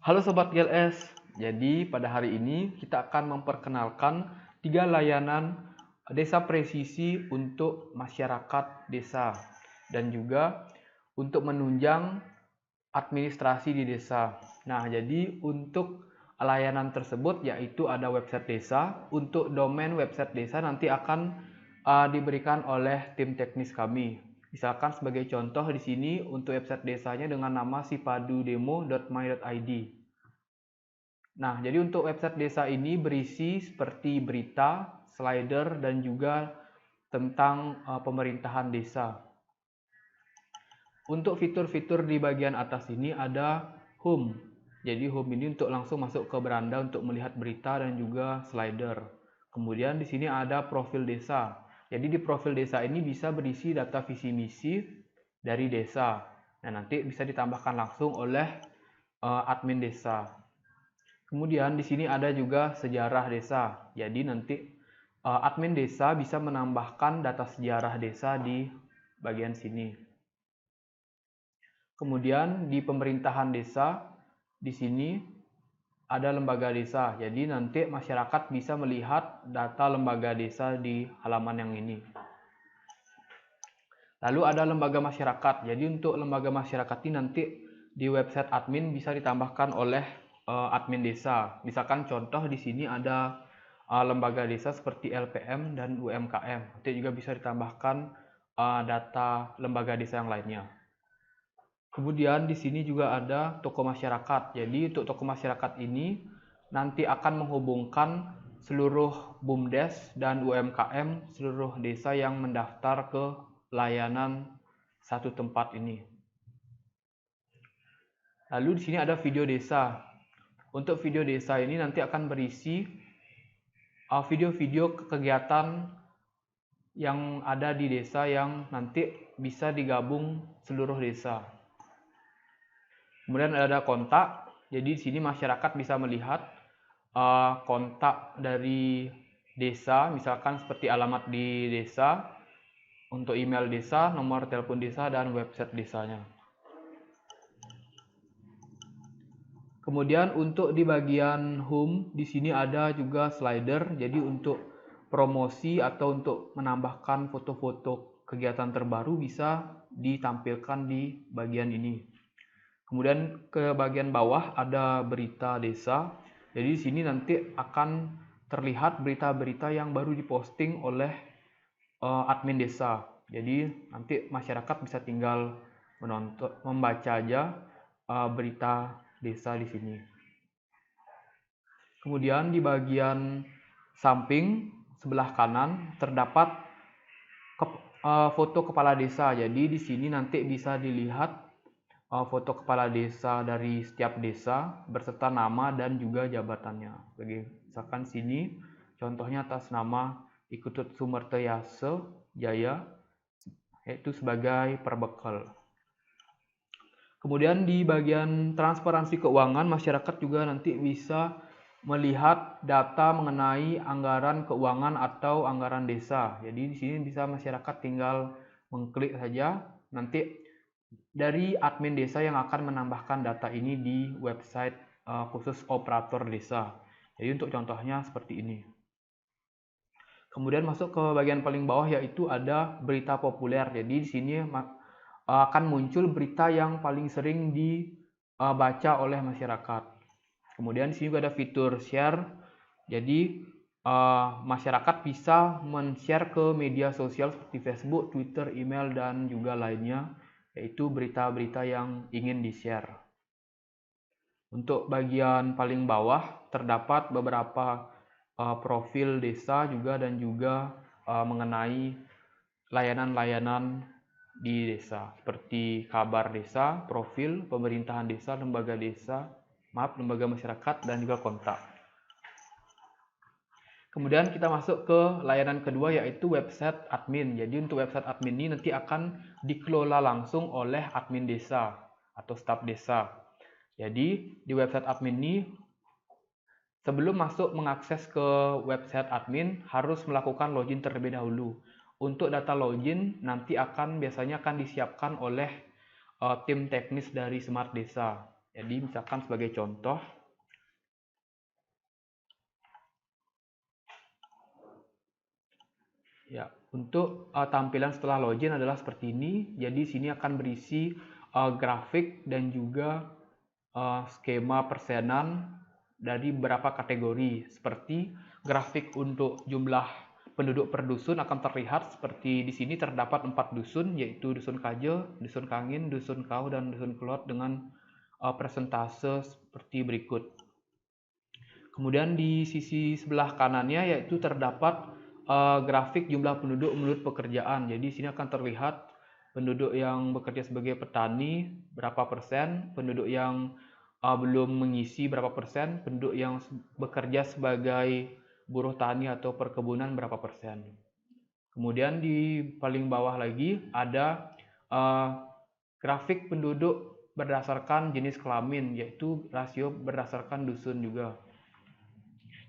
Halo Sobat GLS, jadi pada hari ini kita akan memperkenalkan 3 layanan desa presisi untuk masyarakat desa dan juga untuk menunjang administrasi di desa. Nah, jadi untuk layanan tersebut yaitu ada website desa. Untuk domain website desa nanti akan diberikan oleh tim teknis kami. Misalkan sebagai contoh di sini untuk website desanya dengan nama sipadudemo.my.id. Nah, jadi untuk website desa ini berisi seperti berita, slider, dan juga tentang pemerintahan desa. Untuk fitur-fitur di bagian atas ini ada home. Jadi home ini untuk langsung masuk ke beranda untuk melihat berita dan juga slider. Kemudian di sini ada profil desa. Jadi di profil desa ini bisa berisi data visi misi dari desa. Nah, nanti bisa ditambahkan langsung oleh admin desa. Kemudian di sini ada juga sejarah desa. Jadi nanti admin desa bisa menambahkan data sejarah desa di bagian sini. Kemudian di pemerintahan desa di sini ada lembaga desa. Jadi nanti masyarakat bisa melihat data lembaga desa di halaman yang ini. Lalu ada lembaga masyarakat. Jadi untuk lembaga masyarakat ini nanti di website admin bisa ditambahkan oleh admin desa. Misalkan contoh di sini ada lembaga desa seperti LPM dan UMKM. Nanti juga bisa ditambahkan data lembaga desa yang lainnya. Kemudian di sini juga ada toko masyarakat. Jadi untuk toko masyarakat ini nanti akan menghubungkan seluruh BUMDes dan UMKM seluruh desa yang mendaftar ke layanan satu tempat ini. Lalu di sini ada video desa. Untuk video desa ini nanti akan berisi video-video kegiatan yang ada di desa yang nanti bisa digabung seluruh desa. Kemudian ada kontak. Jadi di sini masyarakat bisa melihat kontak dari desa, misalkan seperti alamat di desa, untuk email desa, nomor telepon desa, dan website desanya. Kemudian untuk di bagian home di sini ada juga slider. Jadi untuk promosi atau untuk menambahkan foto-foto kegiatan terbaru bisa ditampilkan di bagian ini. Kemudian ke bagian bawah ada berita desa. Jadi di sini nanti akan terlihat berita-berita yang baru diposting oleh admin desa. Jadi nanti masyarakat bisa tinggal membaca aja berita desa di sini. Kemudian di bagian samping sebelah kanan terdapat foto kepala desa. Jadi di sini nanti bisa dilihat foto kepala desa dari setiap desa beserta nama dan juga jabatannya. Misalkan sini contohnya atas nama Ikutut Sumerteyase Jaya, yaitu sebagai perbekal. Kemudian di bagian transparansi keuangan, masyarakat juga nanti bisa melihat data mengenai anggaran keuangan atau anggaran desa. Jadi di sini bisa masyarakat tinggal mengklik saja, nanti dari admin desa yang akan menambahkan data ini di website khusus operator desa. Jadi untuk contohnya seperti ini. Kemudian masuk ke bagian paling bawah yaitu ada berita populer. Jadi di sini akan muncul berita yang paling sering dibaca oleh masyarakat. Kemudian di sini juga ada fitur share. Jadi masyarakat bisa men-share ke media sosial seperti Facebook, Twitter, email, dan juga lainnya, yaitu berita-berita yang ingin di-share. Untuk bagian paling bawah terdapat beberapa profil desa juga dan juga mengenai layanan-layanan di desa seperti kabar desa, profil, pemerintahan desa, lembaga masyarakat, dan juga kontak. Kemudian kita masuk ke layanan kedua yaitu website admin. Jadi untuk website admin ini nanti akan dikelola langsung oleh admin desa atau staf desa. Jadi di website admin ini sebelum masuk mengakses ke website admin harus melakukan login terlebih dahulu. Untuk data login nanti biasanya akan disiapkan oleh tim teknis dari Smart Desa. Jadi misalkan sebagai contoh, ya, untuk tampilan setelah login adalah seperti ini. Jadi sini akan berisi grafik dan juga skema persenan dari beberapa kategori. Seperti grafik untuk jumlah penduduk per dusun akan terlihat seperti di sini terdapat 4 dusun, yaitu Dusun Kaje, Dusun Kangin, Dusun Kau, dan Dusun Kelot dengan persentase seperti berikut. Kemudian di sisi sebelah kanannya yaitu terdapat grafik jumlah penduduk menurut pekerjaan. Jadi sini akan terlihat penduduk yang bekerja sebagai petani berapa persen, penduduk yang belum mengisi berapa persen, penduduk yang bekerja sebagai buruh tani atau perkebunan berapa persen. Kemudian di paling bawah lagi ada grafik penduduk berdasarkan jenis kelamin, yaitu rasio berdasarkan dusun juga.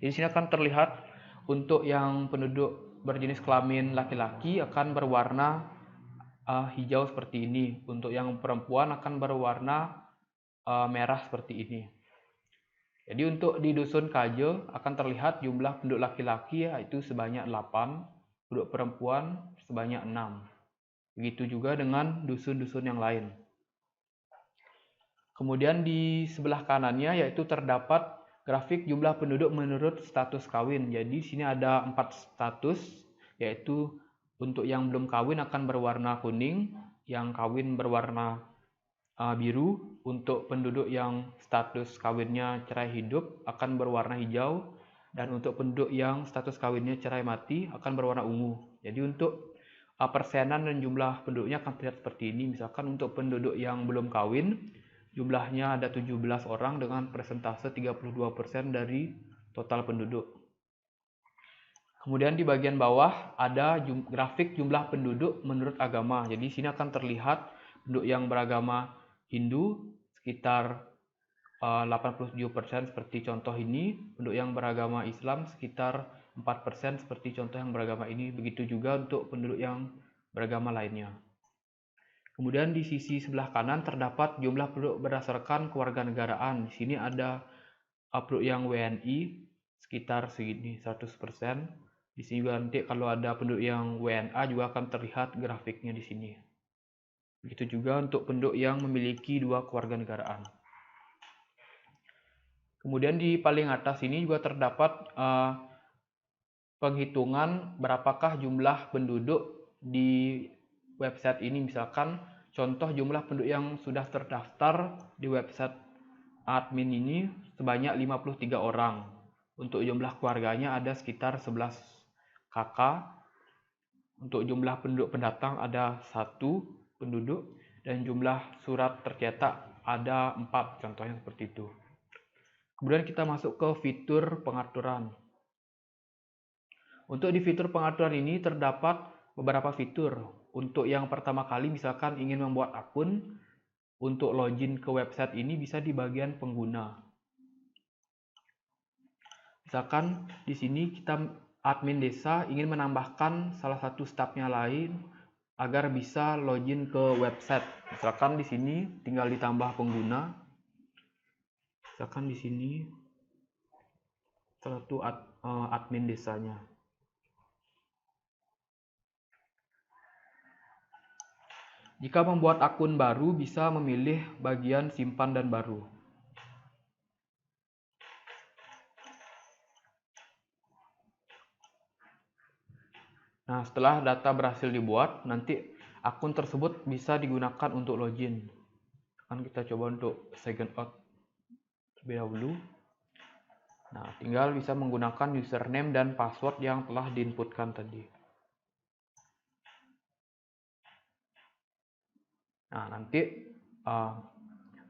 Di sini akan terlihat untuk yang penduduk berjenis kelamin laki-laki akan berwarna hijau seperti ini. Untuk yang perempuan akan berwarna merah seperti ini. Jadi untuk di Dusun Kaje akan terlihat jumlah penduduk laki-laki yaitu sebanyak 8, penduduk perempuan sebanyak 6. Begitu juga dengan dusun-dusun yang lain. Kemudian di sebelah kanannya yaitu terdapat grafik jumlah penduduk menurut status kawin. Jadi sini ada 4 status, yaitu untuk yang belum kawin akan berwarna kuning, yang kawin berwarna biru, untuk penduduk yang status kawinnya cerai hidup akan berwarna hijau, dan untuk penduduk yang status kawinnya cerai mati akan berwarna ungu. Jadi untuk persenan dan jumlah penduduknya akan terlihat seperti ini. Misalkan untuk penduduk yang belum kawin, jumlahnya ada 17 orang dengan persentase 32% dari total penduduk. Kemudian di bagian bawah ada grafik jumlah penduduk menurut agama. Jadi sini akan terlihat penduduk yang beragama Hindu sekitar 87% seperti contoh ini, penduduk yang beragama Islam sekitar 4% seperti contoh yang beragama ini. Begitu juga untuk penduduk yang beragama lainnya. Kemudian di sisi sebelah kanan terdapat jumlah penduduk berdasarkan kewarganegaraan. Di sini ada penduduk yang WNI sekitar segini 100%. Di sini juga nanti kalau ada penduduk yang WNA juga akan terlihat grafiknya di sini. Begitu juga untuk penduduk yang memiliki 2 kewarganegaraan. Kemudian di paling atas ini juga terdapat penghitungan berapakah jumlah penduduk di website ini. Misalkan contoh jumlah penduduk yang sudah terdaftar di website admin ini sebanyak 53 orang. Untuk jumlah keluarganya ada sekitar 11 kakak. Untuk jumlah penduduk pendatang ada 1 penduduk, dan jumlah surat tercetak ada 4, contohnya seperti itu. Kemudian kita masuk ke fitur pengaturan. Untuk di fitur pengaturan ini terdapat beberapa fitur. Untuk yang pertama kali misalkan ingin membuat akun, untuk login ke website ini bisa di bagian pengguna. Misalkan di sini kita admin desa ingin menambahkan salah satu stafnya lain agar bisa login ke website. Misalkan di sini tinggal ditambah pengguna. Misalkan di sini salah satu admin desanya. Jika membuat akun baru, bisa memilih bagian simpan dan baru. Nah, setelah data berhasil dibuat, nanti akun tersebut bisa digunakan untuk login. Kan kita coba untuk sign out terlebih dahulu. Nah, tinggal bisa menggunakan username dan password yang telah diinputkan tadi. Nah, nanti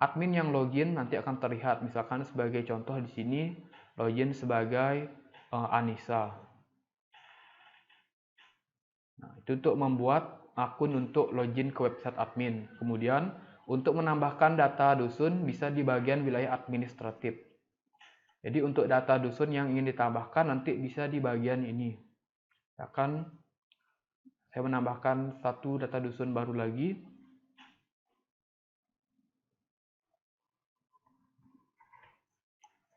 admin yang login nanti akan terlihat. Misalkan sebagai contoh di sini login sebagai Anissa. Nah, itu untuk membuat akun untuk login ke website admin. Kemudian untuk menambahkan data dusun bisa di bagian wilayah administratif. Jadi untuk data dusun yang ingin ditambahkan nanti bisa di bagian ini. Akan saya menambahkan satu data dusun baru lagi.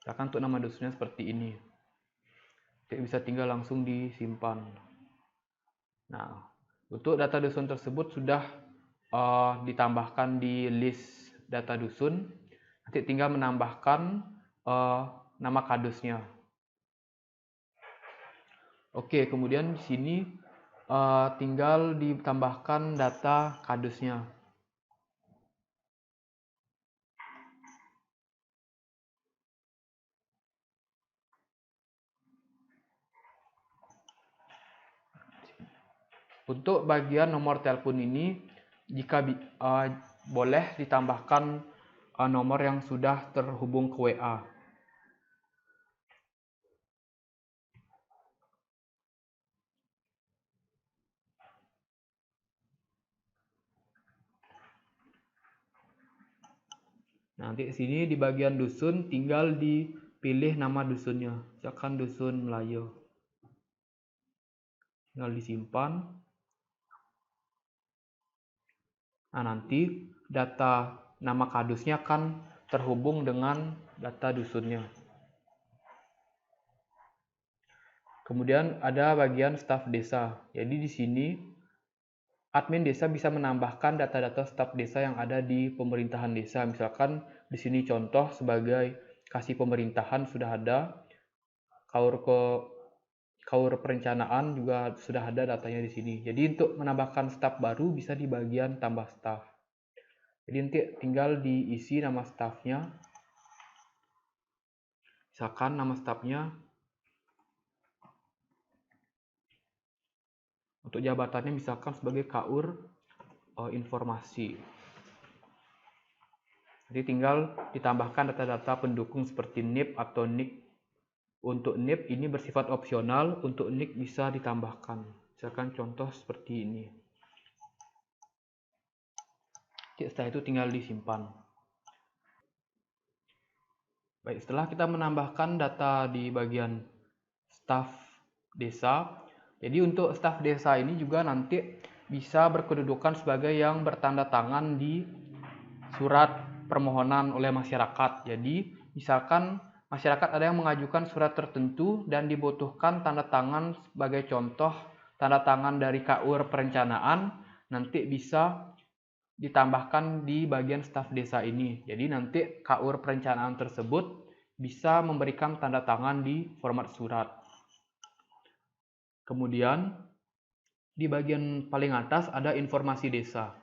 Misalkan untuk nama dusunnya seperti ini. Nanti bisa tinggal langsung disimpan. Nah, untuk data dusun tersebut sudah ditambahkan di list data dusun. Nanti tinggal menambahkan nama kadusnya. Oke, kemudian di sini tinggal ditambahkan data kadusnya. Untuk bagian nomor telepon ini, jika boleh ditambahkan nomor yang sudah terhubung ke WA. Nanti di sini di bagian dusun tinggal dipilih nama dusunnya, misalkan dusun Melayu. Tinggal disimpan. Nah, nanti data nama kadusnya akan terhubung dengan data dusunnya. Kemudian ada bagian staf desa. Jadi di sini admin desa bisa menambahkan data-data staf desa yang ada di pemerintahan desa. Misalkan di sini contoh sebagai kasih pemerintahan sudah ada, kaur perencanaan juga sudah ada datanya di sini. Jadi untuk menambahkan staf baru bisa di bagian tambah staf. Jadi nanti tinggal diisi nama stafnya. Misalkan nama stafnya, untuk jabatannya misalkan sebagai kaur informasi. Jadi tinggal ditambahkan data-data pendukung seperti NIP atau NIK. Untuk NIP ini bersifat opsional, untuk NIK bisa ditambahkan. Misalkan contoh seperti ini. Setelah itu tinggal disimpan. Baik, setelah kita menambahkan data di bagian staf desa, jadi untuk staf desa ini juga nanti bisa berkedudukan sebagai yang bertanda tangan di surat permohonan oleh masyarakat. Jadi, misalkan masyarakat ada yang mengajukan surat tertentu dan dibutuhkan tanda tangan sebagai contoh tanda tangan dari KUR perencanaan, nanti bisa ditambahkan di bagian staf desa ini. Jadi nanti KUR perencanaan tersebut bisa memberikan tanda tangan di format surat. Kemudian di bagian paling atas ada informasi desa.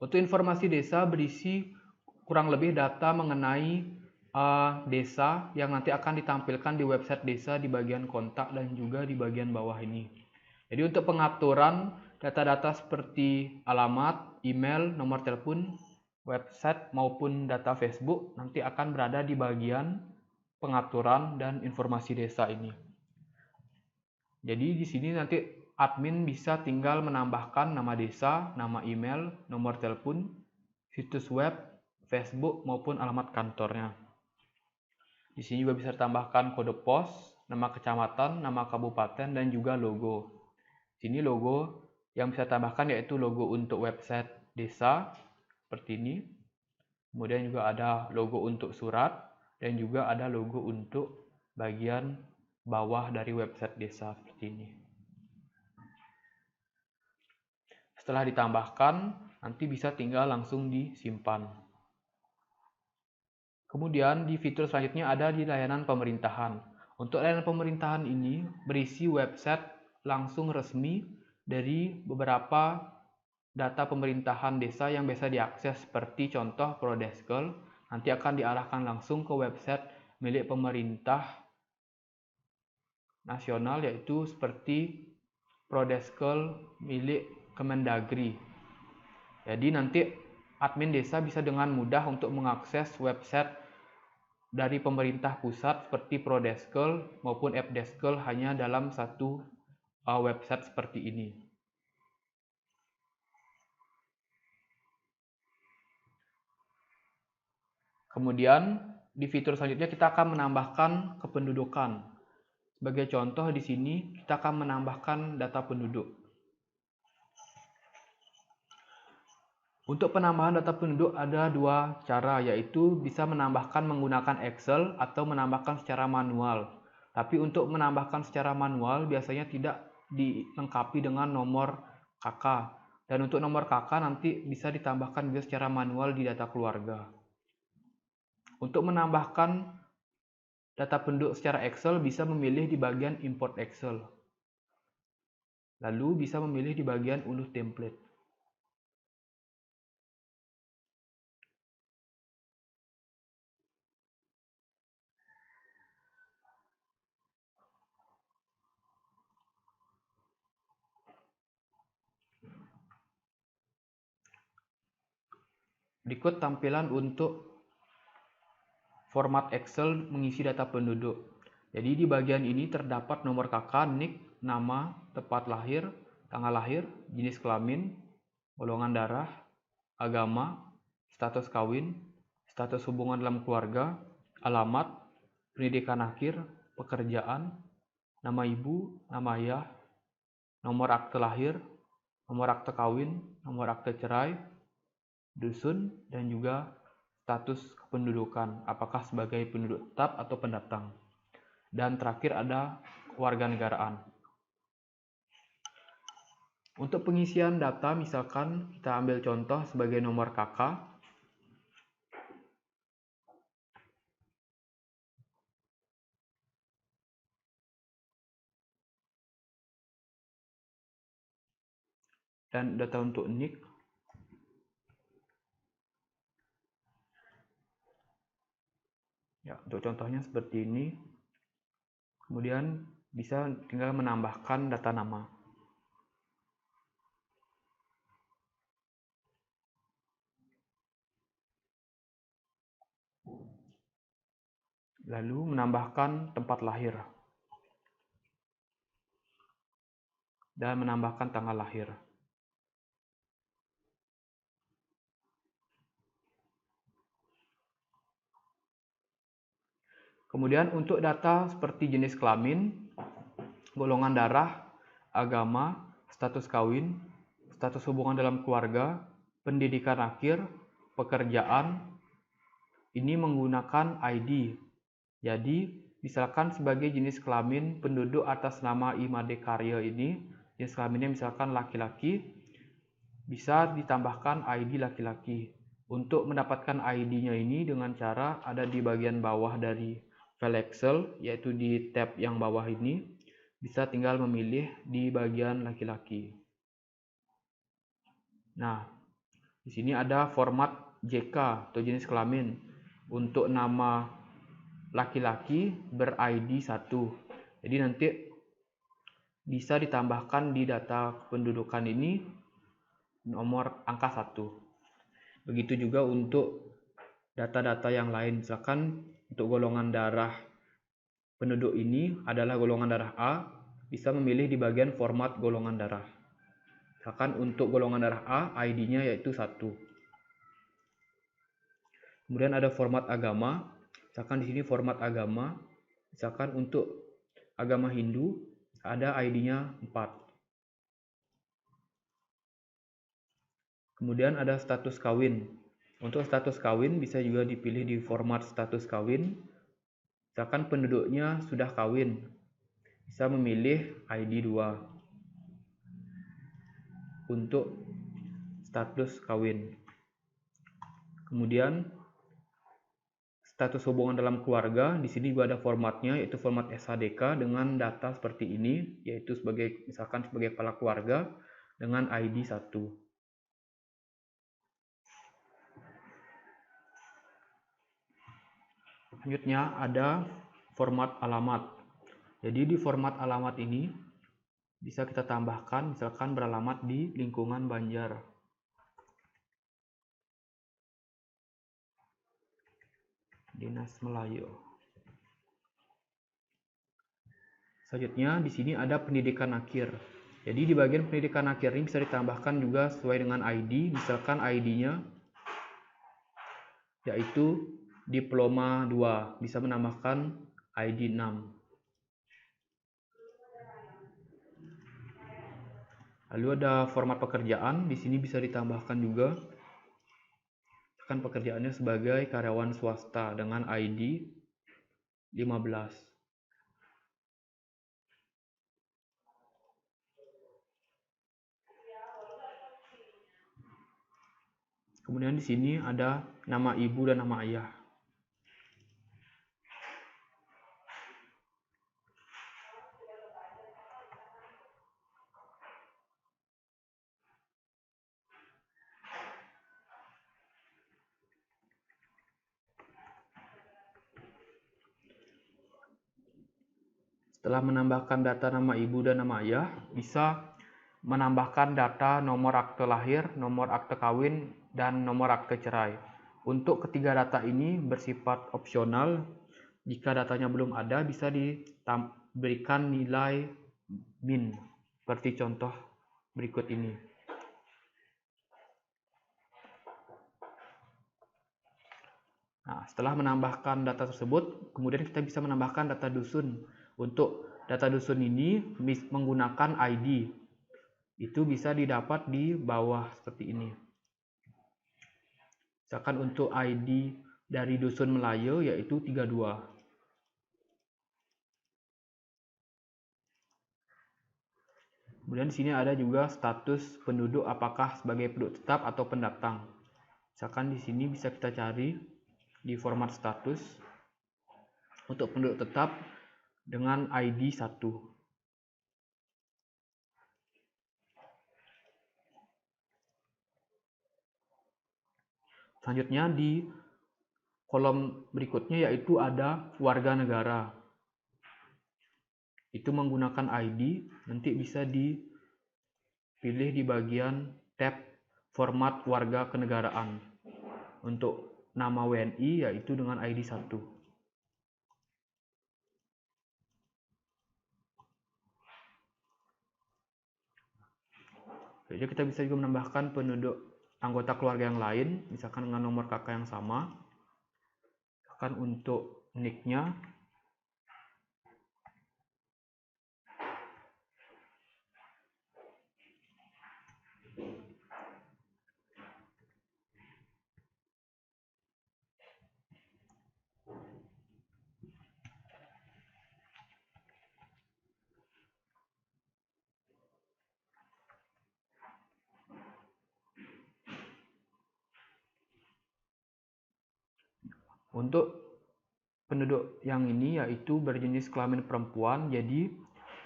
Untuk informasi desa berisi kurang lebih data mengenai desa yang nanti akan ditampilkan di website desa di bagian kontak dan juga di bagian bawah ini. Jadi untuk pengaturan data-data seperti alamat, email, nomor telepon, website maupun data Facebook nanti akan berada di bagian pengaturan dan informasi desa ini. Jadi di sini nanti admin bisa tinggal menambahkan nama desa, nama email, nomor telepon, situs web, Facebook maupun alamat kantornya. Di sini juga bisa ditambahkan kode pos, nama kecamatan, nama kabupaten dan juga logo. Di sini logo yang bisa ditambahkan yaitu logo untuk website desa seperti ini. Kemudian juga ada logo untuk surat dan juga ada logo untuk bagian bawah dari website desa seperti ini. Setelah ditambahkan, nanti bisa tinggal langsung disimpan. Kemudian di fitur selanjutnya ada di layanan pemerintahan. Untuk layanan pemerintahan ini berisi website langsung resmi dari beberapa data pemerintahan desa yang bisa diakses seperti contoh Prodeskel. Nanti akan diarahkan langsung ke website milik pemerintah nasional yaitu seperti Prodeskel milik Kemendagri. Jadi nanti admin desa bisa dengan mudah untuk mengakses website dari pemerintah pusat seperti Prodeskel maupun Appdeskel hanya dalam satu website seperti ini. Kemudian di fitur selanjutnya kita akan menambahkan kependudukan. Sebagai contoh di sini kita akan menambahkan data penduduk. Untuk penambahan data penduduk ada dua cara, yaitu bisa menambahkan menggunakan Excel atau menambahkan secara manual. Tapi untuk menambahkan secara manual biasanya tidak dilengkapi dengan nomor KK. Dan untuk nomor KK nanti bisa ditambahkan juga secara manual di data keluarga. Untuk menambahkan data penduduk secara Excel bisa memilih di bagian Import Excel. Lalu bisa memilih di bagian Unduh Template. Berikut tampilan untuk format Excel mengisi data penduduk. Jadi di bagian ini terdapat nomor KK, NIK, nama, tempat lahir, tanggal lahir, jenis kelamin, golongan darah, agama, status kawin, status hubungan dalam keluarga, alamat, pendidikan akhir, pekerjaan, nama ibu, nama ayah, nomor akte lahir, nomor akte kawin, nomor akte cerai, dusun, dan juga status kependudukan, apakah sebagai penduduk tetap atau pendatang. Dan terakhir ada kewarganegaraan. Untuk pengisian data, misalkan kita ambil contoh sebagai nomor KK. Dan data untuk NIK. Ya, untuk contohnya seperti ini. Kemudian bisa tinggal menambahkan data nama. Lalu menambahkan tempat lahir. Dan menambahkan tanggal lahir. Kemudian untuk data seperti jenis kelamin, golongan darah, agama, status kawin, status hubungan dalam keluarga, pendidikan akhir, pekerjaan, ini menggunakan ID. Jadi, misalkan sebagai jenis kelamin penduduk atas nama Imade Karya ini, jenis kelaminnya misalkan laki-laki, bisa ditambahkan ID laki-laki. Untuk mendapatkan ID-nya ini dengan cara ada di bagian bawah dari file Excel, yaitu di tab yang bawah ini, bisa tinggal memilih di bagian laki-laki. Nah, di sini ada format JK atau jenis kelamin. Untuk nama laki-laki ber-ID 1. Jadi nanti bisa ditambahkan di data kependudukan ini nomor angka 1. Begitu juga untuk data-data yang lain. Misalkan untuk golongan darah penduduk ini adalah golongan darah A, bisa memilih di bagian format golongan darah. Misalkan untuk golongan darah A, ID-nya yaitu 1. Kemudian ada format agama. Misalkan di sini format agama. Misalkan untuk agama Hindu ada ID-nya 4. Kemudian ada status kawin. Untuk status kawin bisa juga dipilih di format status kawin. Misalkan penduduknya sudah kawin, bisa memilih ID 2 untuk status kawin. Kemudian status hubungan dalam keluarga, di sini juga ada formatnya, yaitu format SHDK dengan data seperti ini, yaitu misalkan sebagai kepala keluarga dengan ID 1. Selanjutnya ada format alamat. Jadi di format alamat ini bisa kita tambahkan misalkan beralamat di lingkungan Banjar. Dinas Melayu. Selanjutnya di sini ada pendidikan akhir. Jadi di bagian pendidikan akhir ini bisa ditambahkan juga sesuai dengan ID, misalkan ID-nya yaitu Diploma 2, bisa menambahkan ID 6. Lalu ada format pekerjaan, di sini bisa ditambahkan juga Misalkan pekerjaannya sebagai karyawan swasta dengan ID 15. Kemudian di sini ada nama ibu dan nama ayah. Setelah menambahkan data nama ibu dan nama ayah, bisa menambahkan data nomor akte lahir, nomor akte kawin, dan nomor akte cerai. Untuk ketiga data ini bersifat opsional. Jika datanya belum ada, bisa diberikan nilai min, seperti contoh berikut ini. Nah, setelah menambahkan data tersebut, kemudian kita bisa menambahkan data dusun. Untuk data dusun ini menggunakan ID. Itu bisa didapat di bawah seperti ini. Misalkan untuk ID dari dusun Melayu yaitu 32. Kemudian di sini ada juga status penduduk, apakah sebagai penduduk tetap atau pendatang. Misalkan di sini bisa kita cari di format status untuk penduduk tetap dengan ID 1. Selanjutnya di kolom berikutnya yaitu ada warga negara. Itu menggunakan ID, nanti bisa dipilih di bagian tab format warga kenegaraan. Untuk nama WNI yaitu dengan ID 1. Jadi kita bisa juga menambahkan penduduk anggota keluarga yang lain, misalkan dengan nomor kakak yang sama. Misalkan untuk nick-nya, untuk penduduk yang ini yaitu berjenis kelamin perempuan, jadi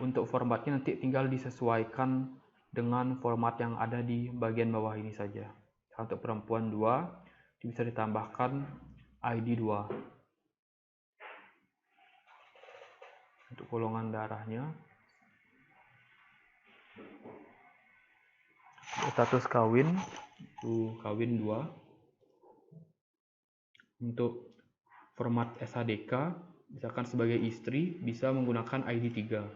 untuk formatnya nanti tinggal disesuaikan dengan format yang ada di bagian bawah ini saja. Untuk perempuan 2, bisa ditambahkan ID 2. Untuk golongan darahnya, status kawin, itu kawin 2. Untuk format SHDK, misalkan sebagai istri, bisa menggunakan ID 3.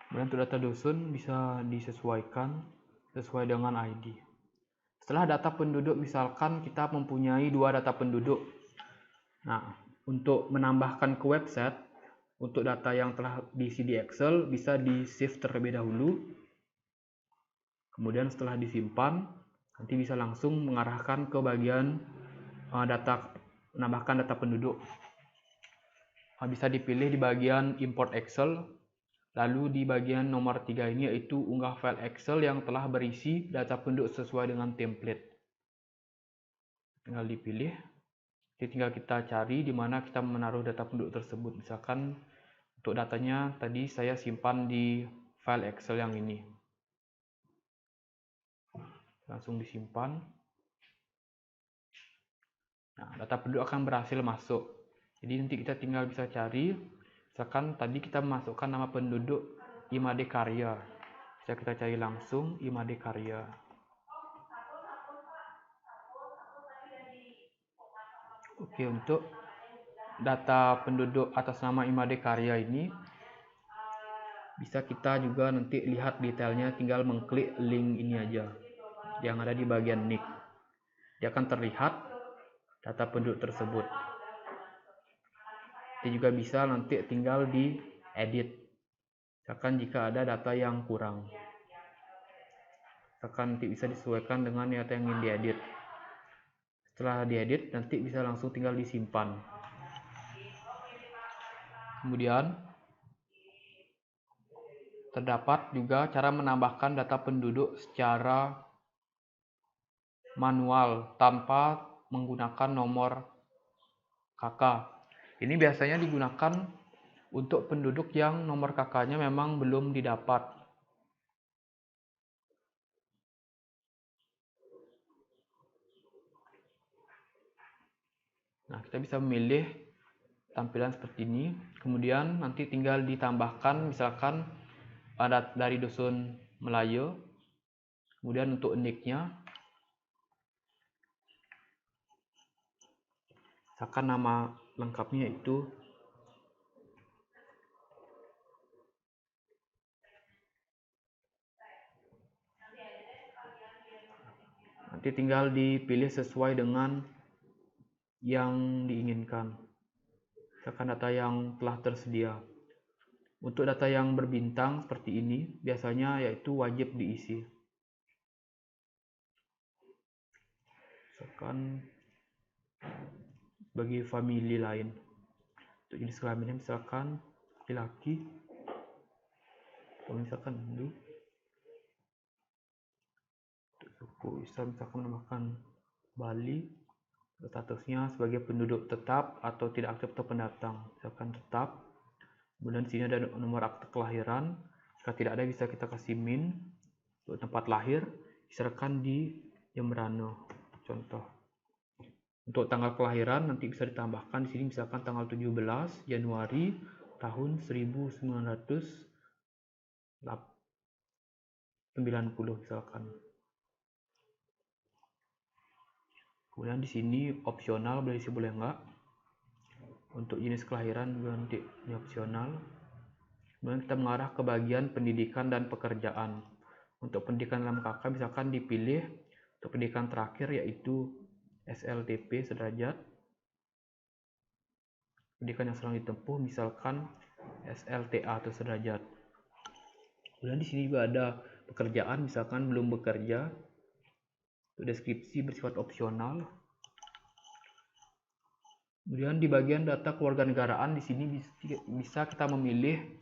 Kemudian untuk data dusun bisa disesuaikan sesuai dengan ID. Setelah data penduduk, misalkan kita mempunyai 2 data penduduk. Nah, untuk menambahkan ke website, untuk data yang telah diisi di Excel, bisa di-save terlebih dahulu. Kemudian setelah disimpan, nanti bisa langsung mengarahkan ke bagian menambahkan data penduduk. Bisa dipilih di bagian import Excel. Lalu di bagian nomor 3 ini yaitu unggah file Excel yang telah berisi data penduduk sesuai dengan template. Tinggal dipilih. Jadi tinggal kita cari di mana kita menaruh data penduduk tersebut. Misalkan untuk datanya tadi saya simpan di file Excel yang ini. Langsung disimpan. Nah, data penduduk akan berhasil masuk. Jadi nanti kita tinggal bisa cari. Misalkan tadi kita memasukkan nama penduduk Imade Karya. Bisa kita cari langsung IMADE Karya. Oke, untuk data penduduk atas nama IMADE Karya ini bisa kita juga nanti lihat detailnya, tinggal mengklik link ini aja yang ada di bagian nick. Dia akan terlihat data penduduk tersebut. Dia juga bisa nanti tinggal di edit. Misalkan jika ada data yang kurang, misalkan nanti bisa disesuaikan dengan data yang ingin diedit. Setelah diedit, nanti bisa langsung tinggal disimpan. Kemudian terdapat juga cara menambahkan data penduduk secara manual tanpa menggunakan nomor KK. Ini biasanya digunakan untuk penduduk yang nomor KK-nya memang belum didapat. Nah, kita bisa memilih tampilan seperti ini. Kemudian nanti tinggal ditambahkan misalkan dari dusun Melayu. Kemudian untuk nick-nya, misalkan nama lengkapnya itu nanti tinggal dipilih sesuai dengan yang diinginkan. Misalkan data yang telah tersedia. Untuk data yang berbintang seperti ini, biasanya yaitu wajib diisi. Misalkan bagi famili lain. Untuk jenis kelaminnya misalkan laki-laki. Atau misalkan Hindu. Untuk suku bisa misalkan menambahkan Bali. Statusnya sebagai penduduk tetap atau tidak aktif atau pendatang. Misalkan tetap. Kemudian di sini ada nomor akte kelahiran. Jika tidak ada bisa kita kasih min. Untuk tempat lahir diserahkan di Jembrana. Contoh. Untuk tanggal kelahiran nanti bisa ditambahkan di sini misalkan tanggal 17 Januari tahun 1990 misalkan. Kemudian di sini opsional, boleh diisi boleh enggak. Untuk jenis kelahiran juga nanti ini opsional. Kemudian kita mengarah ke bagian pendidikan dan pekerjaan. Untuk pendidikan dalam KK misalkan dipilih untuk pendidikan terakhir yaitu SLTP sederajat. Pendidikan yang sedang ditempuh misalkan SLTA atau sederajat. Kemudian di sini juga ada pekerjaan misalkan belum bekerja. Untuk deskripsi bersifat opsional. Kemudian di bagian data kewarganegaraan di sini bisa kita memilih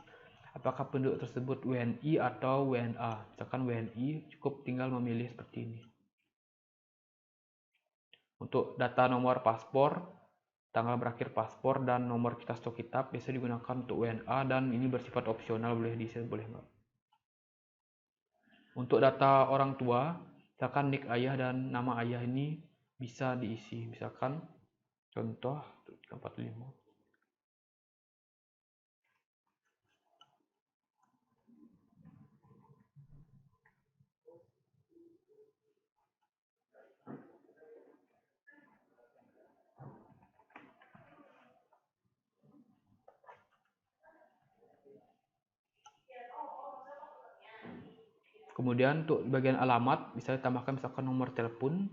apakah penduduk tersebut WNI atau WNA. Misalkan WNI cukup tinggal memilih seperti ini. Untuk data nomor paspor, tanggal berakhir paspor dan nomor kita stok kitab biasa digunakan untuk WNA dan ini bersifat opsional, boleh diisi boleh enggak. Untuk data orang tua, misalkan nik ayah dan nama ayah ini bisa diisi. Misalkan contoh 345. Kemudian untuk bagian alamat bisa ditambahkan misalkan nomor telepon.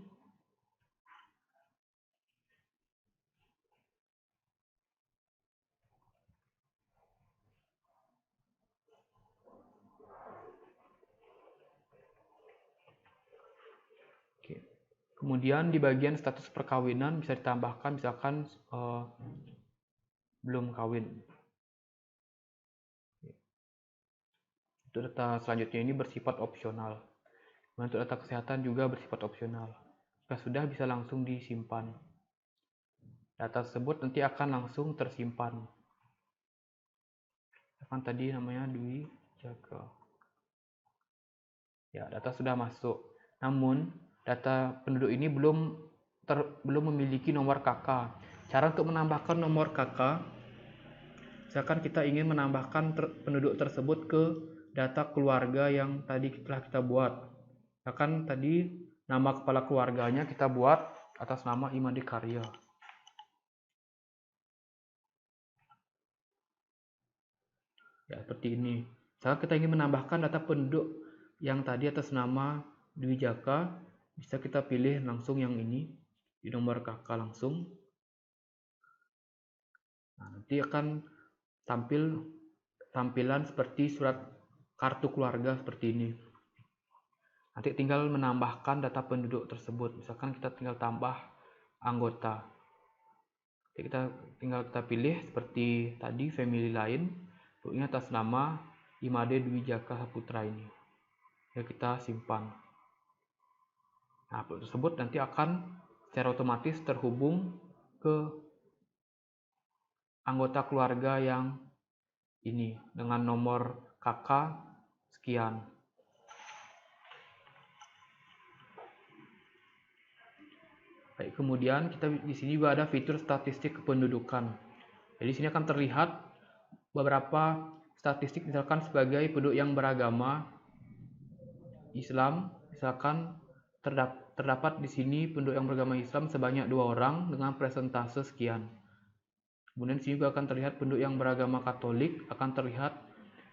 Oke. Kemudian di bagian status perkawinan bisa ditambahkan misalkan belum kawin. Untuk data selanjutnya ini bersifat opsional. Untuk data kesehatan juga bersifat opsional. Jika sudah bisa langsung disimpan. Data tersebut nanti akan langsung tersimpan. Misalkan tadi namanya Dwi Jaga. Ya, data sudah masuk. Namun data penduduk ini belum memiliki nomor KK. Cara untuk menambahkan nomor KK, misalkan kita ingin menambahkan penduduk tersebut ke data keluarga yang tadi telah kita buat. Misalkan tadi nama kepala keluarganya kita buat atas nama Imade Karya. Ya, seperti ini. Misalkan kita ingin menambahkan data penduduk yang tadi atas nama Dwi Jaka, bisa kita pilih langsung yang ini, di nomor kakak langsung. Nah, nanti akan tampil tampilan seperti surat kartu keluarga seperti ini. Nanti tinggal menambahkan data penduduk tersebut. Misalkan kita tinggal tambah anggota. Jadi kita pilih seperti tadi family lain, bentuknya atas nama Imade Dwi Jaka Saputra ini. Ya, kita simpan. Nah, penduduk tersebut nanti akan secara otomatis terhubung ke anggota keluarga yang ini dengan nomor kakak sekian. Baik, kemudian kita di sini juga ada fitur statistik kependudukan. Jadi di sini akan terlihat beberapa statistik, misalkan sebagai penduduk yang beragama Islam, misalkan terdapat di sini penduduk yang beragama Islam sebanyak 2 orang dengan persentase sekian. Kemudian di sini juga akan terlihat penduduk yang beragama Katolik, akan terlihat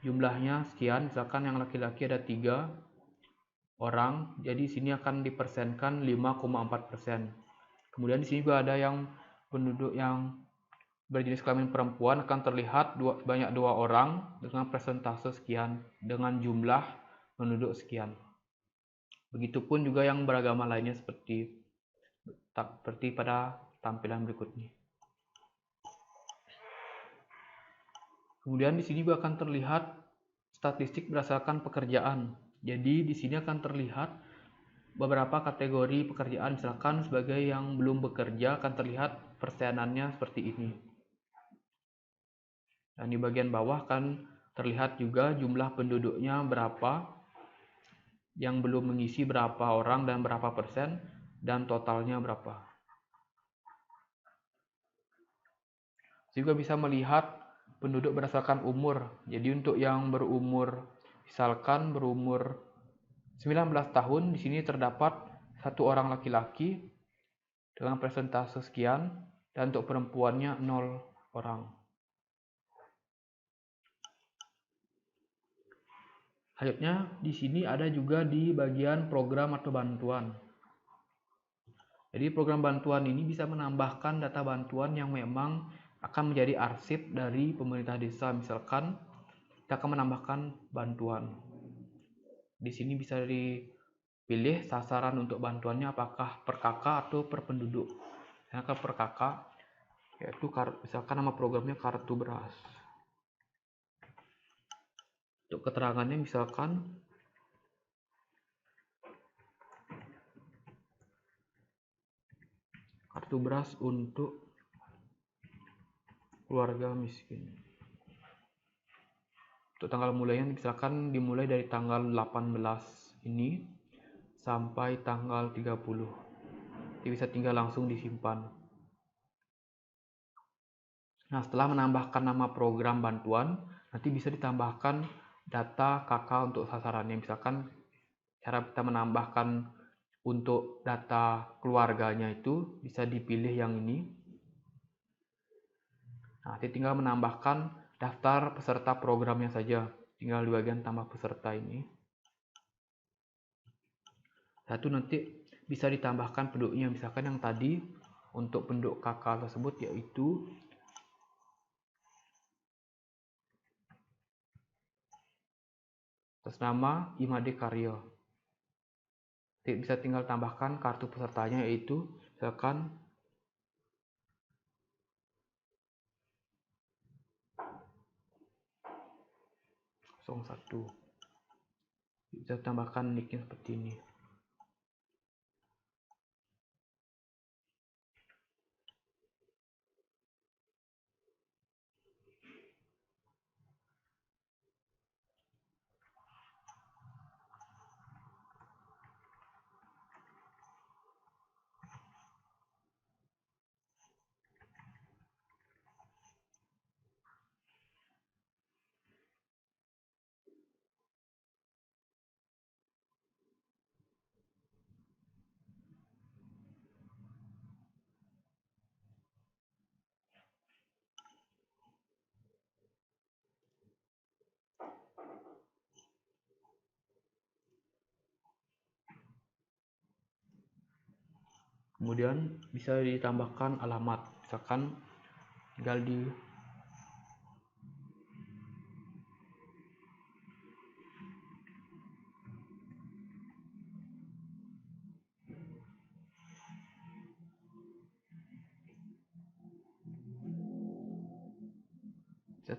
jumlahnya sekian, misalkan yang laki-laki ada 3 orang, jadi di sini akan dipersenkan 5,4%. Kemudian di sini juga ada yang penduduk yang berjenis kelamin perempuan, akan terlihat banyak 2 orang dengan persentase sekian dengan jumlah penduduk sekian. Begitupun juga yang beragama lainnya seperti pada tampilan berikutnya. Kemudian di sini juga akan terlihat statistik berdasarkan pekerjaan. Jadi di sini akan terlihat beberapa kategori pekerjaan, misalkan sebagai yang belum bekerja akan terlihat persenannya seperti ini. Dan di bagian bawah akan terlihat juga jumlah penduduknya berapa, yang belum mengisi berapa orang dan berapa persen, dan totalnya berapa. Juga bisa melihat penduduk berdasarkan umur. Jadi untuk yang berumur, misalkan berumur 19 tahun, di sini terdapat 1 orang laki-laki dengan persentase sekian, dan untuk perempuannya 0 orang. Selanjutnya di sini ada juga di bagian program atau bantuan. Jadi program bantuan ini bisa menambahkan data bantuan yang memang akan menjadi arsip dari pemerintah desa. Misalkan kita akan menambahkan bantuan. Di sini bisa dipilih sasaran untuk bantuannya apakah per kakak atau per penduduk. Misalkan per kakak, yaitu misalkan nama programnya kartu beras. Untuk keterangannya misalkan kartu beras untuk keluarga miskin. Untuk tanggal mulainya misalkan dimulai dari tanggal 18 ini sampai tanggal 30. Jadi bisa tinggal langsung disimpan. Nah, setelah menambahkan nama program bantuan, nanti bisa ditambahkan data kakak untuk sasarannya. Misalkan cara kita menambahkan untuk data keluarganya itu bisa dipilih yang ini. Nah, tinggal menambahkan daftar peserta programnya saja. Tinggal di bagian tambah peserta ini. Satu nanti bisa ditambahkan penduduknya. Misalkan yang tadi untuk penduduk kakak tersebut yaitu atas nama Imade Karya. Bisa tinggal tambahkan kartu pesertanya yaitu misalkan satu. Bisa tambahkan nicknya seperti ini. Kemudian bisa ditambahkan alamat, misalkan tinggal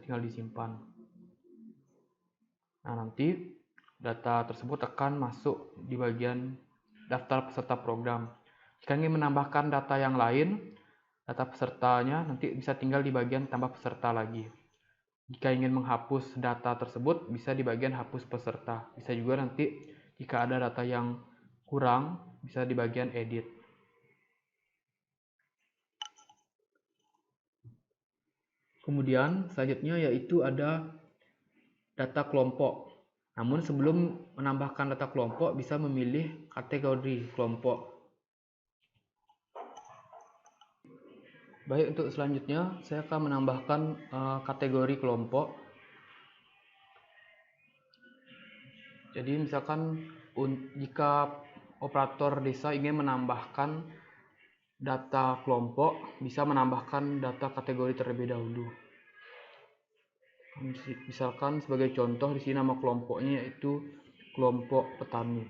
tinggal disimpan. Nah, nanti data tersebut akan masuk di bagian daftar peserta program. Jika ingin menambahkan data yang lain, data pesertanya nanti bisa tinggal di bagian tambah peserta lagi. Jika ingin menghapus data tersebut, bisa di bagian hapus peserta. Bisa juga nanti jika ada data yang kurang, bisa di bagian edit. Kemudian selanjutnya yaitu ada data kelompok. Namun sebelum menambahkan data kelompok, bisa memilih kategori kelompok. Baik, untuk selanjutnya saya akan menambahkan kategori kelompok. Jadi misalkan jika operator desa ingin menambahkan data kelompok, bisa menambahkan data kategori terlebih dahulu. Misalkan sebagai contoh di sini nama kelompoknya yaitu kelompok petani.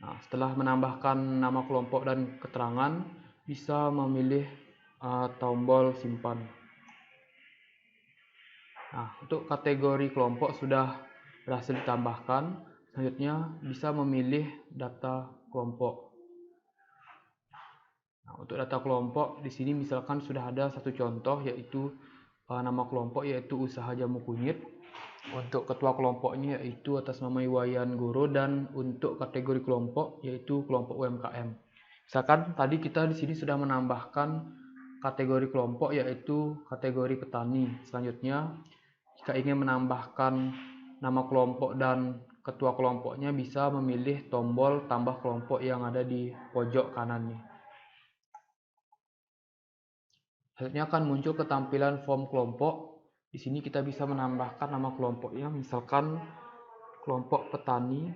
Nah, setelah menambahkan nama kelompok dan keterangan, bisa memilih tombol simpan. Nah, untuk kategori kelompok sudah berhasil ditambahkan. Selanjutnya bisa memilih data kelompok. Nah, untuk data kelompok di sini misalkan sudah ada satu contoh yaitu nama kelompok yaitu usaha jamu kunyit. Untuk ketua kelompoknya yaitu atas nama Iwayan Guru, dan untuk kategori kelompok yaitu kelompok UMKM. Misalkan tadi kita di sini sudah menambahkan kategori kelompok yaitu kategori petani. Selanjutnya jika ingin menambahkan nama kelompok dan ketua kelompoknya, bisa memilih tombol tambah kelompok yang ada di pojok kanannya. Selanjutnya akan muncul ketampilan form kelompok. Di sini kita bisa menambahkan nama kelompoknya, misalkan kelompok petani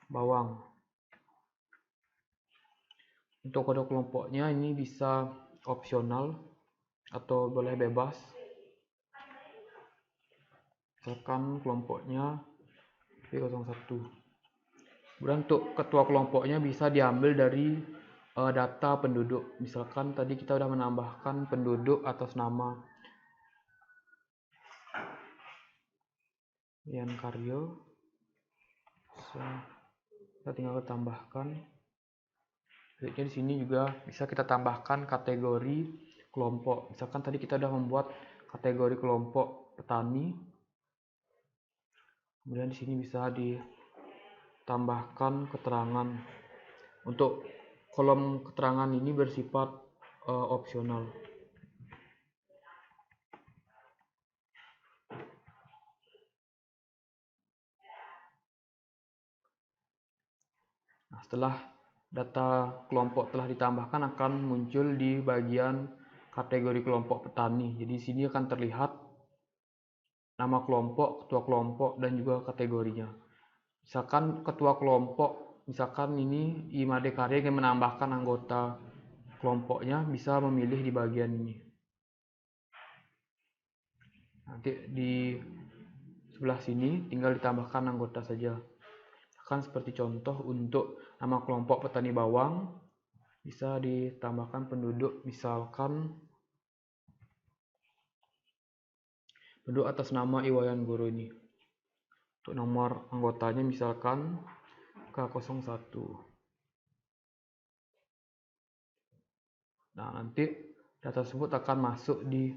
bawang. Untuk kode kelompoknya ini bisa opsional atau boleh bebas. Misalkan kelompoknya P01. Kemudian untuk ketua kelompoknya bisa diambil dari data penduduk. Misalkan tadi kita sudah menambahkan penduduk atas nama Yan Karyo. Kita tinggal tambahkan. Jadi di sini juga bisa kita tambahkan kategori kelompok. Misalkan tadi kita sudah membuat kategori kelompok petani. Kemudian di sini bisa ditambahkan keterangan. Untuk kolom keterangan ini bersifat opsional. Nah, setelah data kelompok telah ditambahkan, akan muncul di bagian kategori kelompok petani. Jadi di sini akan terlihat nama kelompok, ketua kelompok, dan juga kategorinya. Misalkan ketua kelompok, misalkan ini Imade Karya yang menambahkan anggota kelompoknya, bisa memilih di bagian ini. Nanti di sebelah sini tinggal ditambahkan anggota saja. Akan seperti contoh untuk nama kelompok petani bawang, bisa ditambahkan penduduk, misalkan penduduk atas nama Iwayan Guru ini. Untuk nomor anggotanya misalkan K01. Nah, nanti data tersebut akan masuk di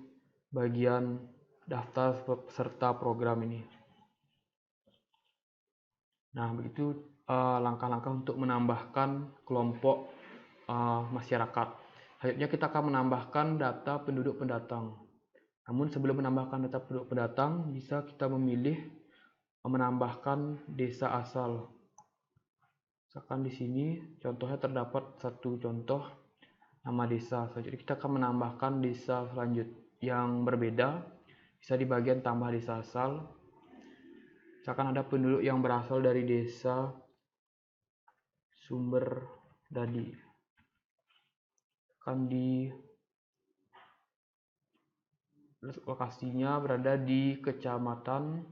bagian daftar peserta program ini. Nah, begitu langkah-langkah untuk menambahkan kelompok masyarakat. Selanjutnya kita akan menambahkan data penduduk pendatang. Namun sebelum menambahkan data penduduk pendatang, bisa kita memilih menambahkan desa asal. Misalkan di sini contohnya terdapat satu contoh nama desa. Selanjutnya kita akan menambahkan desa selanjutnya yang berbeda, bisa di bagian tambah desa asal. Misalkan ada penduduk yang berasal dari desa Sumberdadi, akan di lokasinya berada di Kecamatan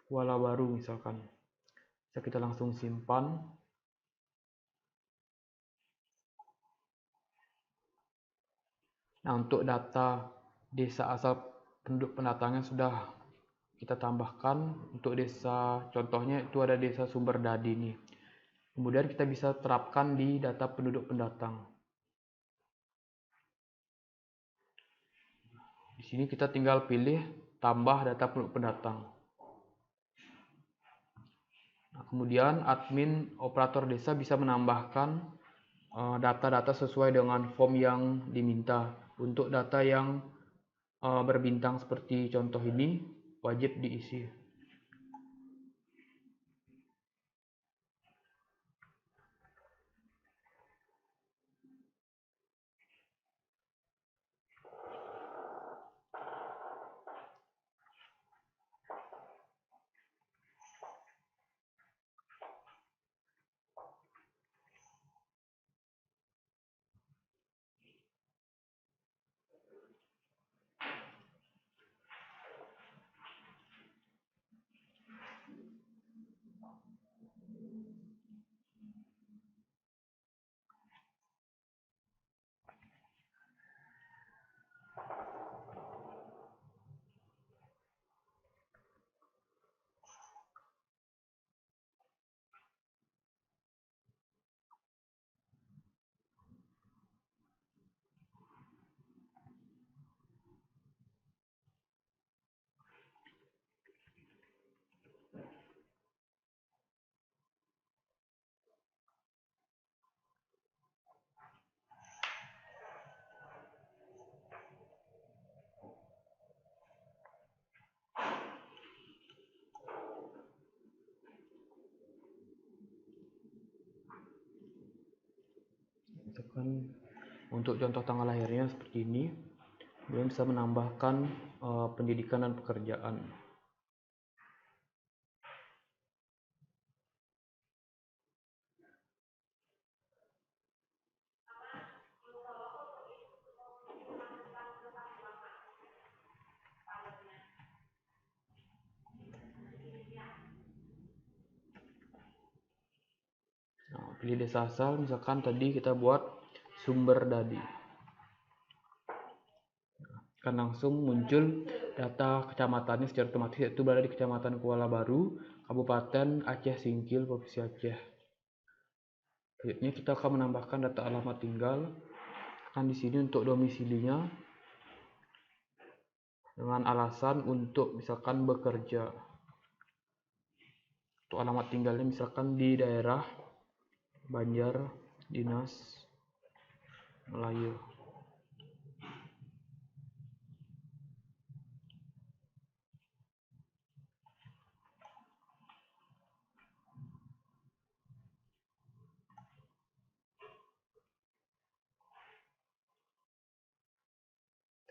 Kuala Baru misalkan. Bisa kita langsung simpan. Nah, untuk data desa asal penduduk pendatangnya sudah kita tambahkan. Untuk desa contohnya itu ada desa Sumberdadi nih. Kemudian kita bisa terapkan di data penduduk pendatang. Di sini kita tinggal pilih tambah data penduduk pendatang. Nah, kemudian admin operator desa bisa menambahkan data-data sesuai dengan form yang diminta. Untuk data yang berbintang seperti contoh ini wajib diisi. Misalkan untuk contoh tanggal lahirnya seperti ini. Kemudian bisa menambahkan pendidikan dan pekerjaan. Nah, pilih desa asal, misalkan tadi kita buat Sumberdadi. Akan langsung muncul data kecamatannya secara otomatis, yaitu berada di Kecamatan Kuala Baru, Kabupaten Aceh Singkil, Provinsi Aceh. Selanjutnya kita akan menambahkan data alamat tinggal. Akan di sini untuk domisilinya dengan alasan untuk misalkan bekerja. Untuk alamat tinggalnya misalkan di daerah Banjar Dinas Melayu.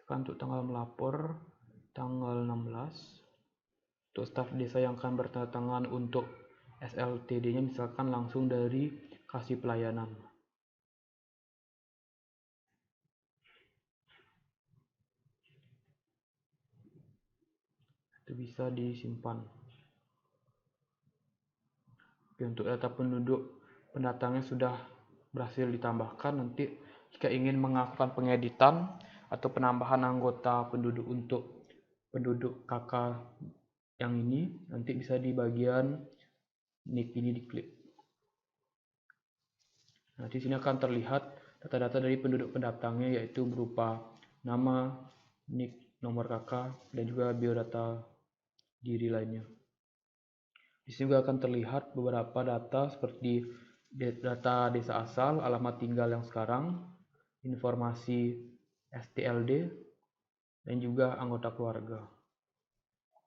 Untuk tanggal melapor tanggal 16. Untuk staf desa yang akan bertanda tangan untuk SLTD-nya misalkan langsung dari kasih pelayanan. Itu bisa disimpan. Oke, untuk data penduduk pendatangnya sudah berhasil ditambahkan. Nanti jika ingin melakukan pengeditan atau penambahan anggota penduduk untuk penduduk KK yang ini, nanti bisa di bagian nick ini diklik. Nah, di sini akan terlihat data-data dari penduduk pendatangnya, yaitu berupa nama, nick, nomor KK, dan juga biodata diri lainnya. Di sini juga akan terlihat beberapa data seperti data desa asal, alamat tinggal yang sekarang, informasi STLD, dan juga anggota keluarga.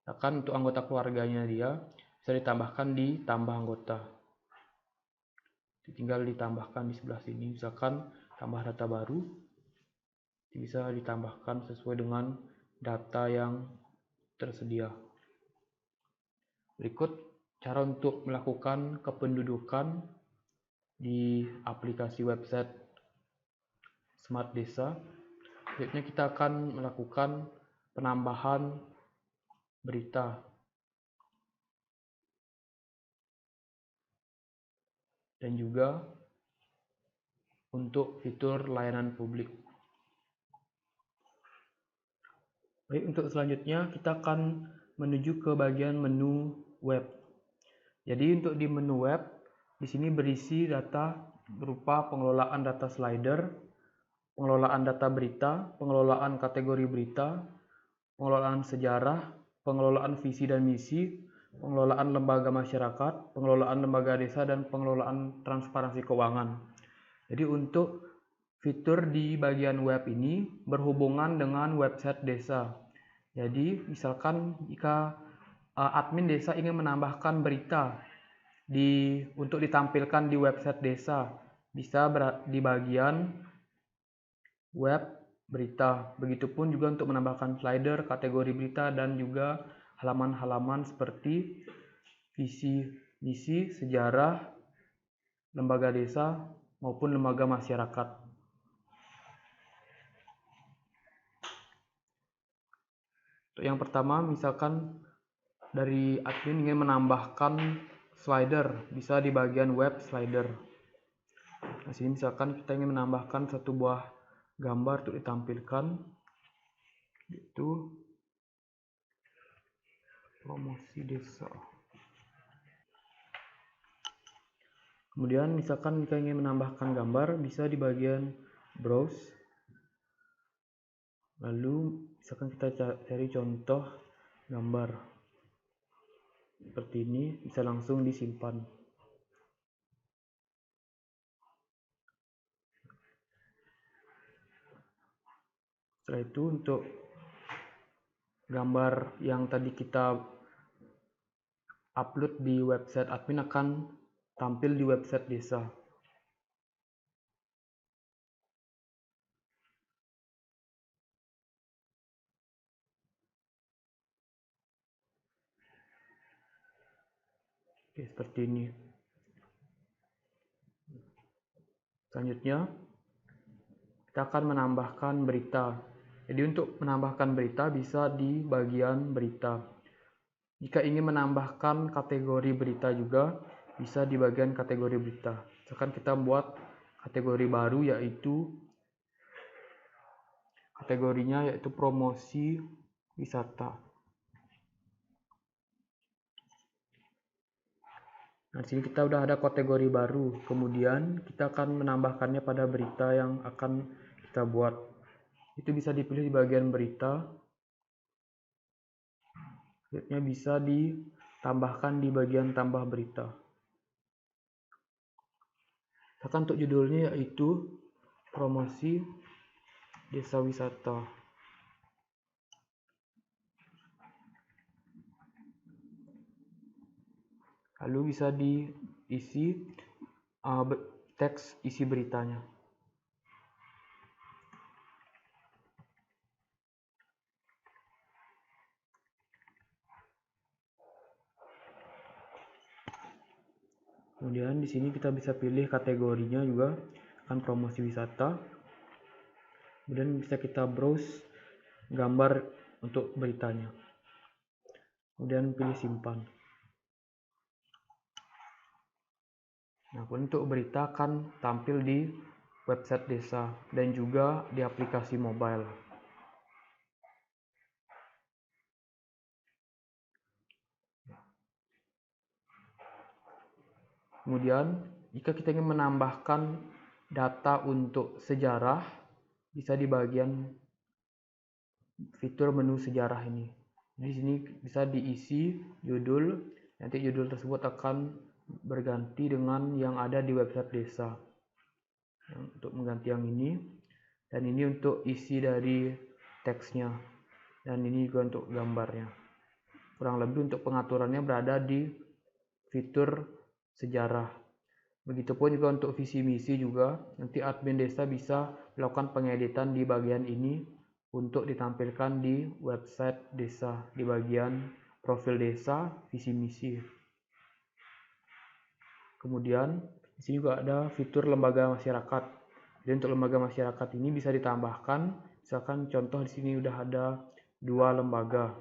Akan untuk anggota keluarganya dia bisa ditambahkan di tambah anggota. Tinggal ditambahkan di sebelah sini, misalkan tambah data baru, bisa ditambahkan sesuai dengan data yang tersedia. Berikut cara untuk melakukan kependudukan di aplikasi website Smart Desa. Selanjutnya kita akan melakukan penambahan berita dan juga untuk fitur layanan publik. Baik, untuk selanjutnya kita akan menuju ke bagian menu web. Jadi untuk di menu web, di sini berisi data berupa pengelolaan data slider, pengelolaan data berita, pengelolaan kategori berita, pengelolaan sejarah, pengelolaan visi dan misi, pengelolaan lembaga masyarakat, pengelolaan lembaga desa, dan pengelolaan transparansi keuangan. Jadi untuk fitur di bagian web ini berhubungan dengan website desa. Jadi misalkan jika admin desa ingin menambahkan berita untuk ditampilkan di website desa, bisa di bagian web berita. Begitupun juga untuk menambahkan slider, kategori berita, dan juga halaman-halaman seperti visi, misi, sejarah, lembaga desa, maupun lembaga masyarakat. Untuk yang pertama, misalkan dari admin ingin menambahkan slider, bisa di bagian web slider. Nah, sini misalkan kita ingin menambahkan satu buah gambar untuk ditampilkan, yaitu promosi desa. Kemudian misalkan kita ingin menambahkan gambar, bisa di bagian browse. Lalu misalkan kita cari contoh gambar seperti ini, bisa langsung disimpan. Setelah itu untuk gambar yang tadi kita upload di website admin akan tampil di website desa. Oke, seperti ini. Selanjutnya kita akan menambahkan berita. Jadi untuk menambahkan berita bisa di bagian berita. Jika ingin menambahkan kategori berita juga bisa di bagian kategori berita. Misalkan kita buat kategori baru, yaitu kategorinya yaitu promosi wisata. Nah, di sini kita udah ada kategori baru. Kemudian kita akan menambahkannya pada berita yang akan kita buat. Itu bisa dipilih di bagian berita. Selanjutnya bisa ditambahkan di bagian tambah berita. Misalkan untuk judulnya yaitu promosi desa wisata. Lalu bisa diisi teks isi beritanya. Kemudian di sini kita bisa pilih kategorinya juga, kan promosi wisata. Kemudian bisa kita browse gambar untuk beritanya. Kemudian pilih simpan. Nah, untuk berita akan tampil di website desa dan juga di aplikasi mobile. Kemudian, jika kita ingin menambahkan data untuk sejarah, bisa di bagian fitur menu sejarah ini. Di sini bisa diisi judul, nanti judul tersebut akan berganti dengan yang ada di website desa. Untuk mengganti yang ini, dan ini untuk isi dari teksnya, dan ini juga untuk gambarnya. Kurang lebih untuk pengaturannya berada di fitur sejarah. Begitupun juga untuk visi misi juga, nanti admin desa bisa melakukan pengeditan di bagian ini untuk ditampilkan di website desa di bagian profil desa, visi misi. Kemudian di sini juga ada fitur lembaga masyarakat. Jadi untuk lembaga masyarakat ini bisa ditambahkan, misalkan contoh di sini udah ada 2 lembaga.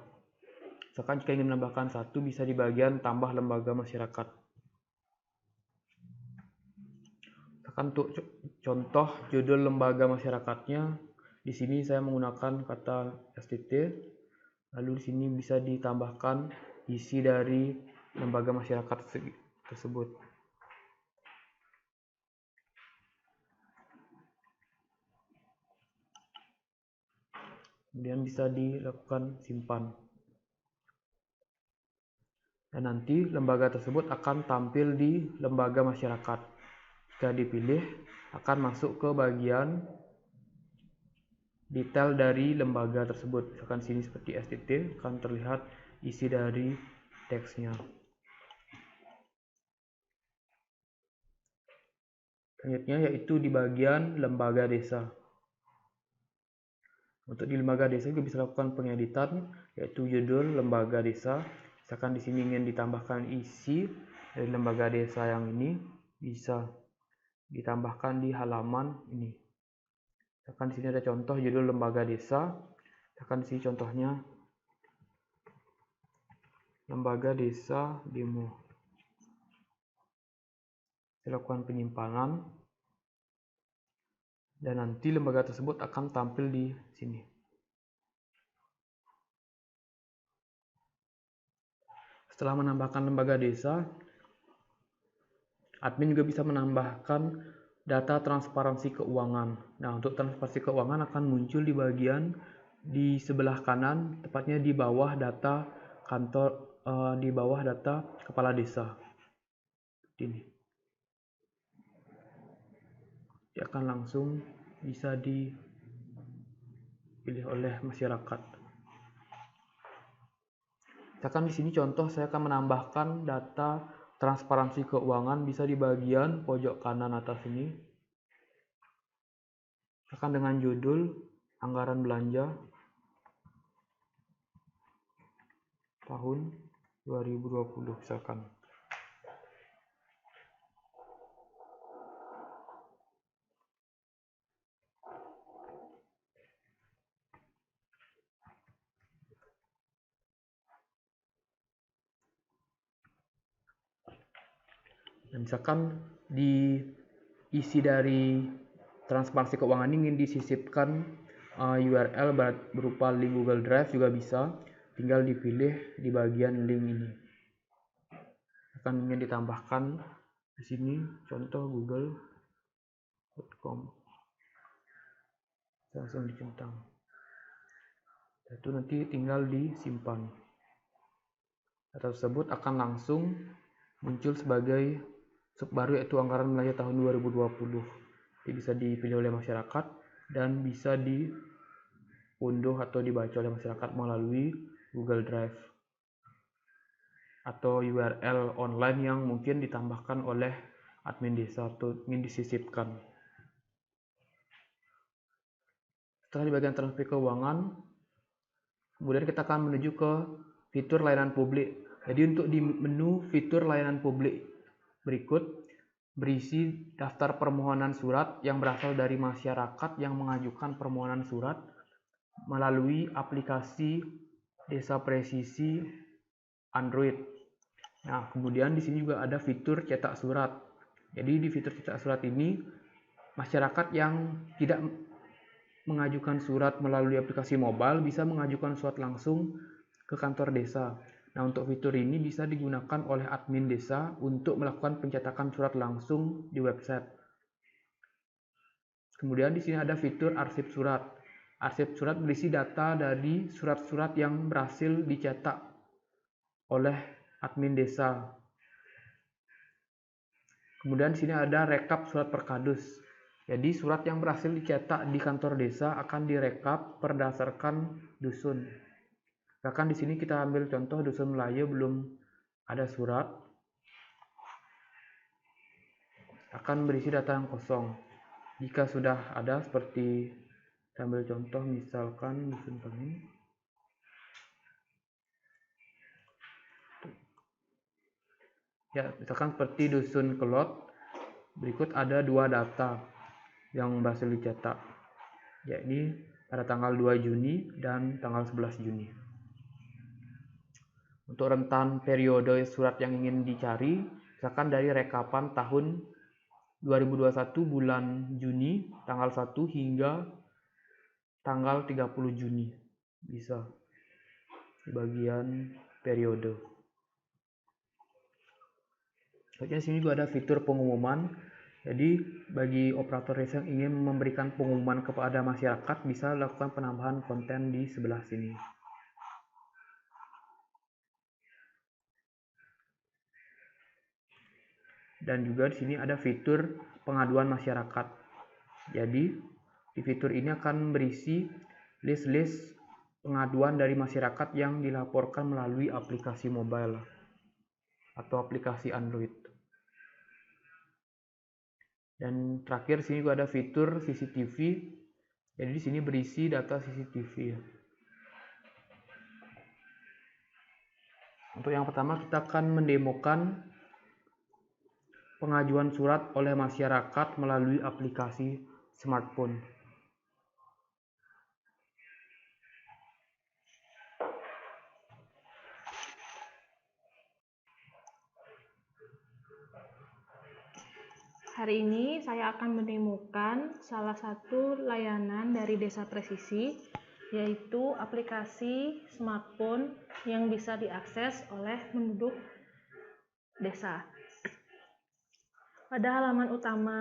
Misalkan jika ingin menambahkan 1 bisa di bagian tambah lembaga masyarakat. Untuk contoh judul lembaga masyarakatnya, di sini saya menggunakan kata STT, lalu di sini bisa ditambahkan isi dari lembaga masyarakat tersebut. Kemudian bisa dilakukan simpan. Dan nanti lembaga tersebut akan tampil di lembaga masyarakat. Jika dipilih, akan masuk ke bagian detail dari lembaga tersebut. Misalkan sini seperti STT akan terlihat isi dari teksnya. Selanjutnya yaitu di bagian lembaga desa. Untuk di lembaga desa juga bisa lakukan pengeditan, yaitu judul lembaga desa. Misalkan di sini ingin ditambahkan isi dari lembaga desa yang ini, bisa ditambahkan di halaman ini. Misalkan di sini ada contoh judul lembaga desa. Misalkan di sini contohnya lembaga desa demo. Dilakukan penyimpanan dan nanti lembaga tersebut akan tampil di sini. Setelah menambahkan lembaga desa, admin juga bisa menambahkan data transparansi keuangan. Nah, untuk transparansi keuangan akan muncul di bagian di sebelah kanan, tepatnya di bawah data kantor, di bawah data kepala desa. Ini dia akan langsung bisa dipilih oleh masyarakat. Misalkan di sini contoh saya akan menambahkan data transparansi keuangan, bisa di bagian pojok kanan atas ini. Misalkan dengan judul anggaran belanja tahun 2020 misalkan. Dan misalkan di isi dari transparansi keuangan ini ingin disisipkan URL berupa link Google Drive juga bisa, tinggal dipilih di bagian link ini. Akan ingin ditambahkan di sini contoh google.com, langsung dicentang. Itu nanti tinggal disimpan. Data tersebut akan langsung muncul sebagai baru, yaitu anggaran belanja tahun 2020. Jadi bisa dipilih oleh masyarakat dan bisa diunduh atau dibaca oleh masyarakat melalui Google Drive atau URL online yang mungkin ditambahkan oleh admin desa atau ingin disisipkan. Setelah di bagian transfer keuangan, kemudian kita akan menuju ke fitur layanan publik. Jadi untuk di menu fitur layanan publik berikut, berisi daftar permohonan surat yang berasal dari masyarakat yang mengajukan permohonan surat melalui aplikasi Desa Presisi Android. Nah, kemudian di sini juga ada fitur cetak surat. Jadi di fitur cetak surat ini, masyarakat yang tidak mengajukan surat melalui aplikasi mobile bisa mengajukan surat langsung ke kantor desa. Nah, untuk fitur ini bisa digunakan oleh admin desa untuk melakukan pencetakan surat langsung di website. Kemudian di sini ada fitur arsip surat. Arsip surat berisi data dari surat-surat yang berhasil dicetak oleh admin desa. Kemudian di sini ada rekap surat perkadus. Jadi surat yang berhasil dicetak di kantor desa akan direkap berdasarkan dusun. Bahkan di sini kita ambil contoh dusun Melayu belum ada surat. akan berisi data yang kosong. Jika sudah ada, seperti saya ambil contoh misalkan dusun kami. Ya, misalkan seperti dusun Kelot, berikut ada 2 data yang berhasil dicetak, yakni pada tanggal 2 Juni dan tanggal 11 Juni. Untuk rentan periode surat yang ingin dicari, misalkan dari rekapan tahun 2021 bulan Juni tanggal 1 hingga tanggal 30 Juni, bisa di bagian periode. Selanjutnya di sini juga ada fitur pengumuman. Jadi bagi operator desa yang ingin memberikan pengumuman kepada masyarakat, bisa lakukan penambahan konten di sebelah sini. Dan juga di sini ada fitur pengaduan masyarakat. Jadi di fitur ini akan berisi list-list pengaduan dari masyarakat yang dilaporkan melalui aplikasi mobile atau aplikasi Android. Dan terakhir sini juga ada fitur CCTV. Jadi di sini berisi data CCTV. Untuk yang pertama kita akan mendemokan pengajuan surat oleh masyarakat melalui aplikasi smartphone. Hari ini saya akan menemukan salah satu layanan dari Desa Presisi, yaitu aplikasi smartphone yang bisa diakses oleh penduduk desa. Pada halaman utama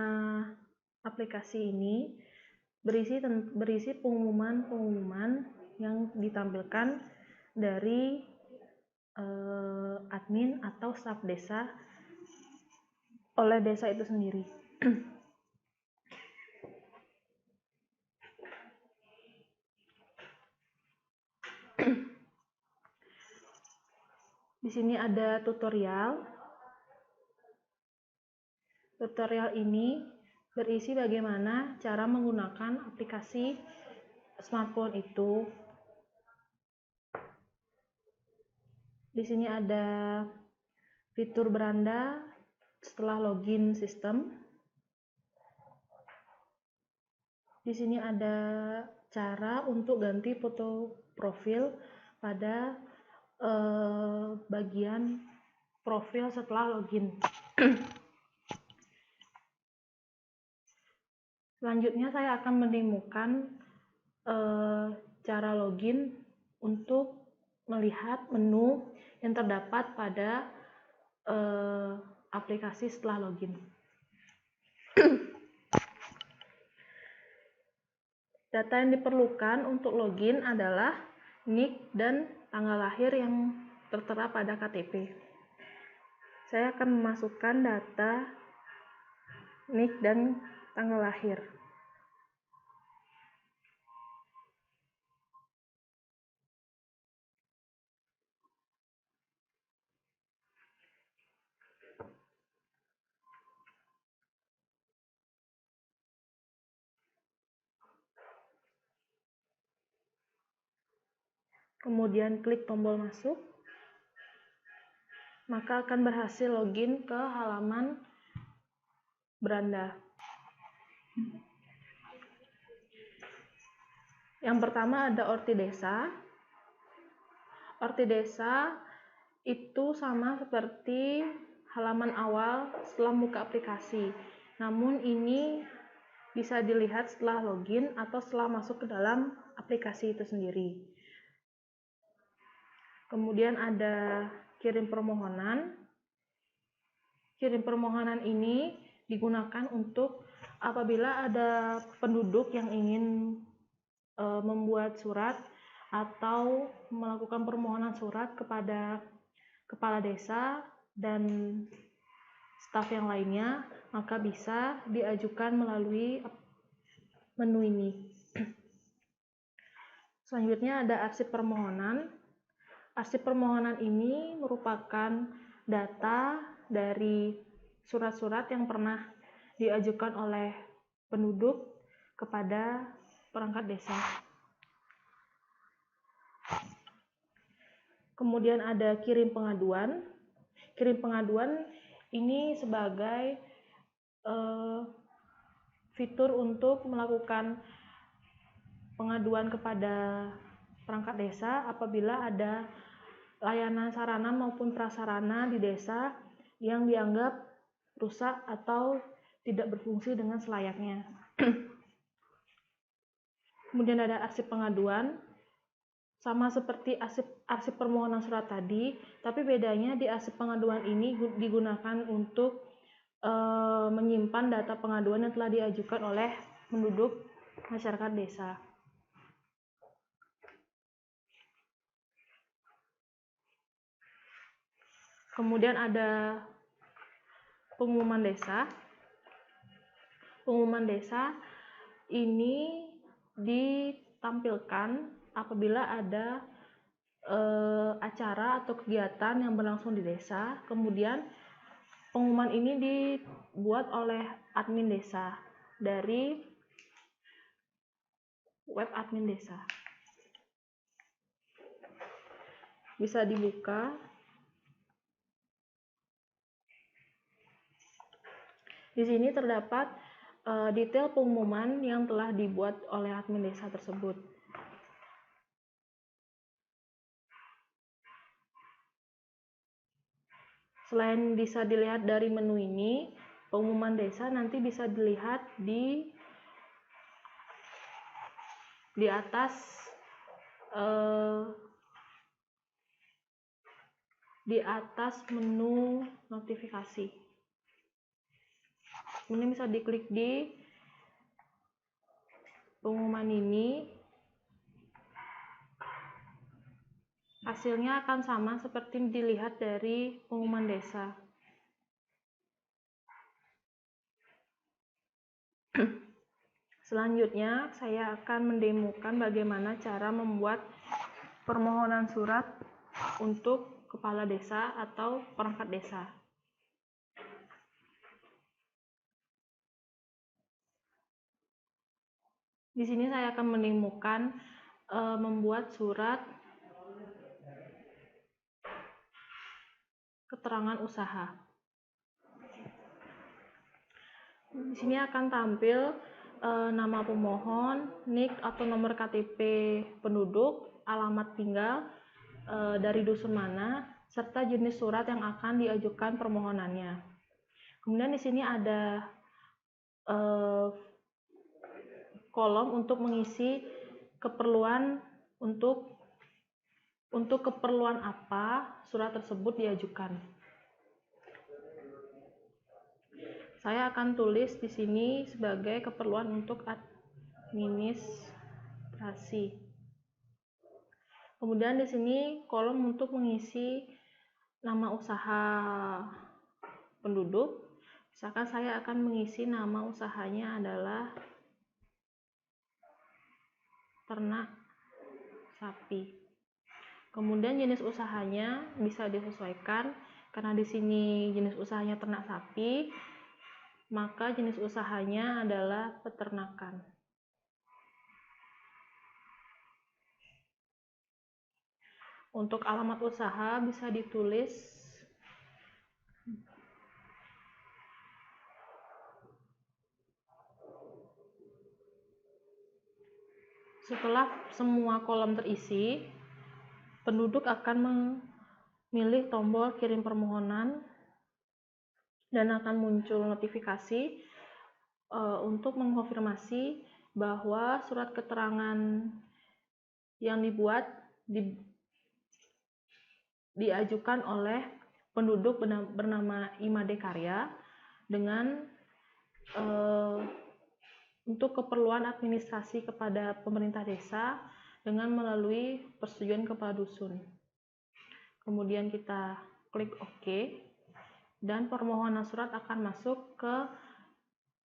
aplikasi ini berisi pengumuman-pengumuman yang ditampilkan dari admin atau staf desa oleh desa itu sendiri. Di sini ada tutorial. Tutorial ini berisi bagaimana cara menggunakan aplikasi smartphone itu. Di sini ada fitur beranda setelah login sistem. Di sini ada cara untuk ganti foto profil pada bagian profil setelah login. Selanjutnya saya akan menemukan cara login untuk melihat menu yang terdapat pada aplikasi setelah login. Data yang diperlukan untuk login adalah NIK dan tanggal lahir yang tertera pada KTP. Saya akan memasukkan data NIK dan tanggal lahir. Kemudian klik tombol masuk, maka akan berhasil login ke halaman beranda. Yang pertama ada Orti Desa. Orti Desa itu sama seperti halaman awal setelah buka aplikasi. Namun ini bisa dilihat setelah login atau setelah masuk ke dalam aplikasi itu sendiri. Kemudian ada kirim permohonan. Kirim permohonan ini digunakan untuk apabila ada penduduk yang ingin membuat surat atau melakukan permohonan surat kepada kepala desa dan staf yang lainnya, maka bisa diajukan melalui menu ini. Selanjutnya ada arsip permohonan. Arsip permohonan ini merupakan data dari surat-surat yang pernah diajukan oleh penduduk kepada perangkat desa. Kemudian ada kirim pengaduan. Kirim pengaduan ini sebagai fitur untuk melakukan pengaduan kepada perangkat desa apabila ada layanan sarana maupun prasarana di desa yang dianggap rusak atau tidak berfungsi dengan selayaknya. Kemudian ada arsip pengaduan, sama seperti arsip permohonan surat tadi, tapi bedanya di arsip pengaduan ini digunakan untuk menyimpan data pengaduan yang telah diajukan oleh penduduk masyarakat desa. Kemudian ada pengumuman desa. Pengumuman desa ini ditampilkan apabila ada acara atau kegiatan yang berlangsung di desa. Kemudian pengumuman ini dibuat oleh admin desa dari web admin desa. Bisa dibuka. Di sini terdapat detail pengumuman yang telah dibuat oleh admin desa tersebut. Selain bisa dilihat dari menu ini, pengumuman desa nanti bisa dilihat di atas menu notifikasi. Ini bisa diklik di pengumuman ini. Hasilnya akan sama seperti dilihat dari pengumuman desa. Selanjutnya, saya akan mendemokan bagaimana cara membuat permohonan surat untuk kepala desa atau perangkat desa. Di sini saya akan menemukan membuat surat keterangan usaha. Di sini akan tampil nama pemohon, NIK atau nomor KTP penduduk, alamat tinggal dari dusun mana, serta jenis surat yang akan diajukan permohonannya. Kemudian di sini ada kolom untuk mengisi keperluan untuk keperluan apa surat tersebut diajukan. Saya akan tulis di sini sebagai keperluan untuk administrasi. Kemudian di sini kolom untuk mengisi nama usaha penduduk. Misalkan saya akan mengisi nama usahanya adalah ternak sapi. Kemudian jenis usahanya bisa disesuaikan karena di sini jenis usahanya ternak sapi, maka jenis usahanya adalah peternakan. Untuk alamat usaha bisa ditulis setelah semua kolom terisi, penduduk akan memilih tombol kirim permohonan dan akan muncul notifikasi untuk mengkonfirmasi bahwa surat keterangan yang dibuat diajukan oleh penduduk bernama Imade Karya dengan untuk keperluan administrasi kepada pemerintah desa dengan melalui persetujuan kepala dusun. Kemudian kita klik OK dan permohonan surat akan masuk ke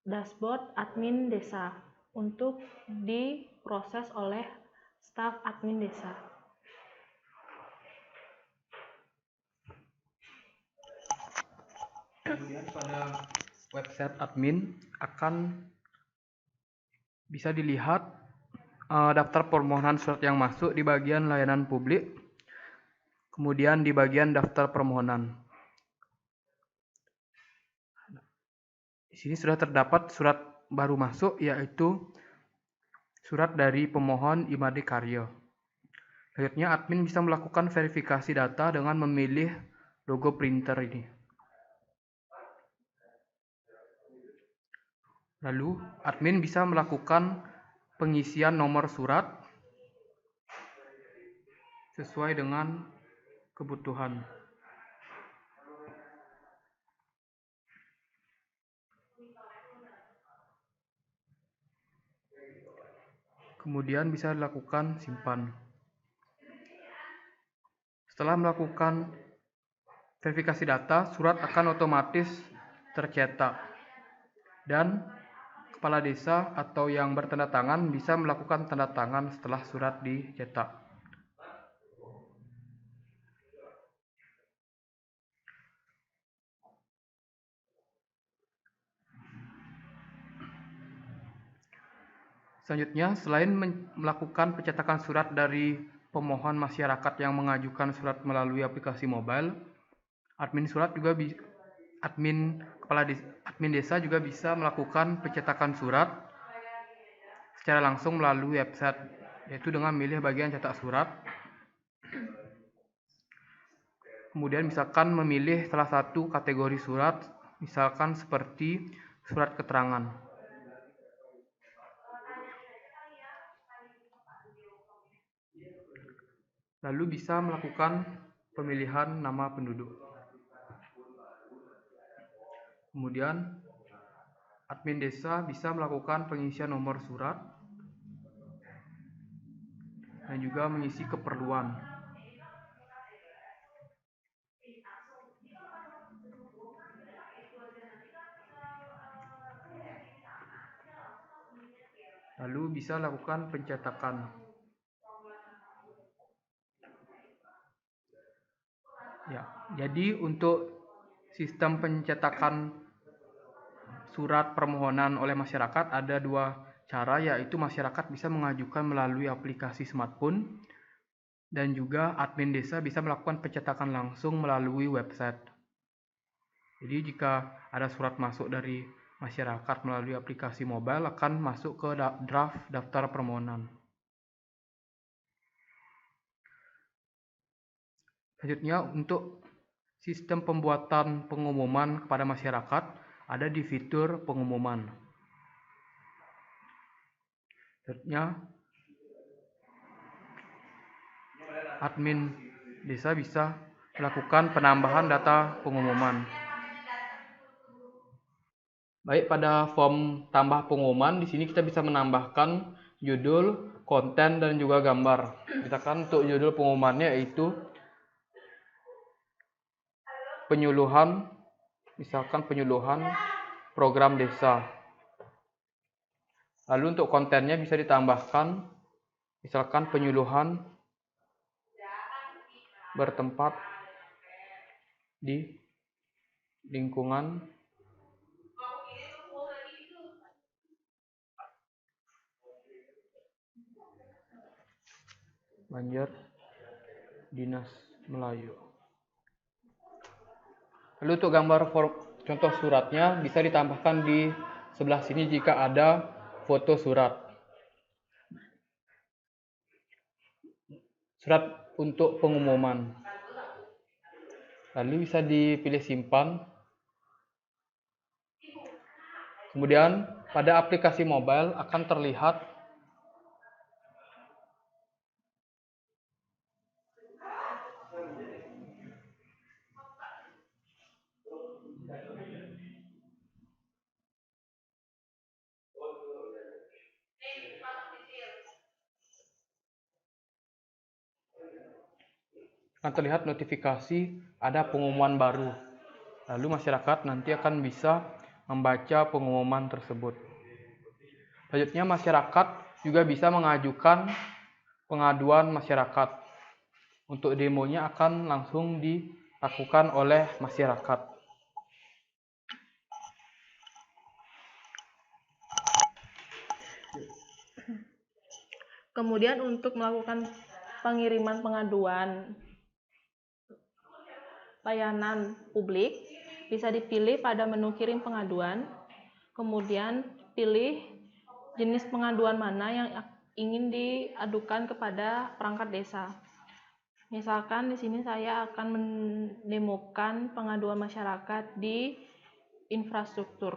dashboard admin desa untuk diproses oleh staf admin desa. Kemudian pada website admin akan bisa dilihat daftar permohonan surat yang masuk di bagian layanan publik, kemudian di bagian daftar permohonan. Di sini sudah terdapat surat baru masuk, yaitu surat dari pemohon Imade Karya. Selanjutnya, admin bisa melakukan verifikasi data dengan memilih logo printer ini. Lalu, admin bisa melakukan pengisian nomor surat sesuai dengan kebutuhan. Kemudian bisa dilakukan simpan. Setelah melakukan verifikasi data, surat akan otomatis tercetak. Dan kepala desa atau yang bertanda tangan bisa melakukan tanda tangan setelah surat dicetak. Selanjutnya, selain melakukan pencetakan surat dari pemohon masyarakat yang mengajukan surat melalui aplikasi mobile, admin desa juga bisa melakukan pencetakan surat secara langsung melalui website, yaitu dengan memilih bagian cetak surat. Kemudian misalkan memilih salah satu kategori surat, misalkan seperti surat keterangan. Lalu bisa melakukan pemilihan nama penduduk. Kemudian admin desa bisa melakukan pengisian nomor surat dan juga mengisi keperluan. Lalu bisa lakukan pencetakan. Ya, jadi untuk sistem pencetakan surat permohonan oleh masyarakat ada dua cara, yaitu masyarakat bisa mengajukan melalui aplikasi smartphone dan juga admin desa bisa melakukan pencetakan langsung melalui website. Jadi jika ada surat masuk dari masyarakat melalui aplikasi mobile akan masuk ke draft daftar permohonan. Selanjutnya, untuk sistem pembuatan pengumuman kepada masyarakat ada di fitur pengumuman. Selanjutnya, admin desa bisa melakukan penambahan data pengumuman. Baik, pada form tambah pengumuman di sini kita bisa menambahkan judul, konten, dan juga gambar. Misalkan untuk judul pengumumannya yaitu penyuluhan, misalkan penyuluhan program desa. Lalu untuk kontennya bisa ditambahkan misalkan penyuluhan bertempat di lingkungan Banjar Dinas Melayu. Lalu untuk gambar contoh suratnya bisa ditambahkan di sebelah sini jika ada foto surat. Surat untuk pengumuman. Lalu bisa dipilih simpan. Kemudian pada aplikasi mobile akan terlihat notifikasi ada pengumuman baru. Lalu masyarakat nanti akan bisa membaca pengumuman tersebut. Selanjutnya, masyarakat juga bisa mengajukan pengaduan masyarakat. Untuk demonya akan langsung dilakukan oleh masyarakat. Kemudian untuk melakukan pengiriman pengaduan layanan publik, bisa dipilih pada menu kirim pengaduan, kemudian pilih jenis pengaduan mana yang ingin diadukan kepada perangkat desa. Misalkan di sini saya akan mendemokan pengaduan masyarakat di infrastruktur.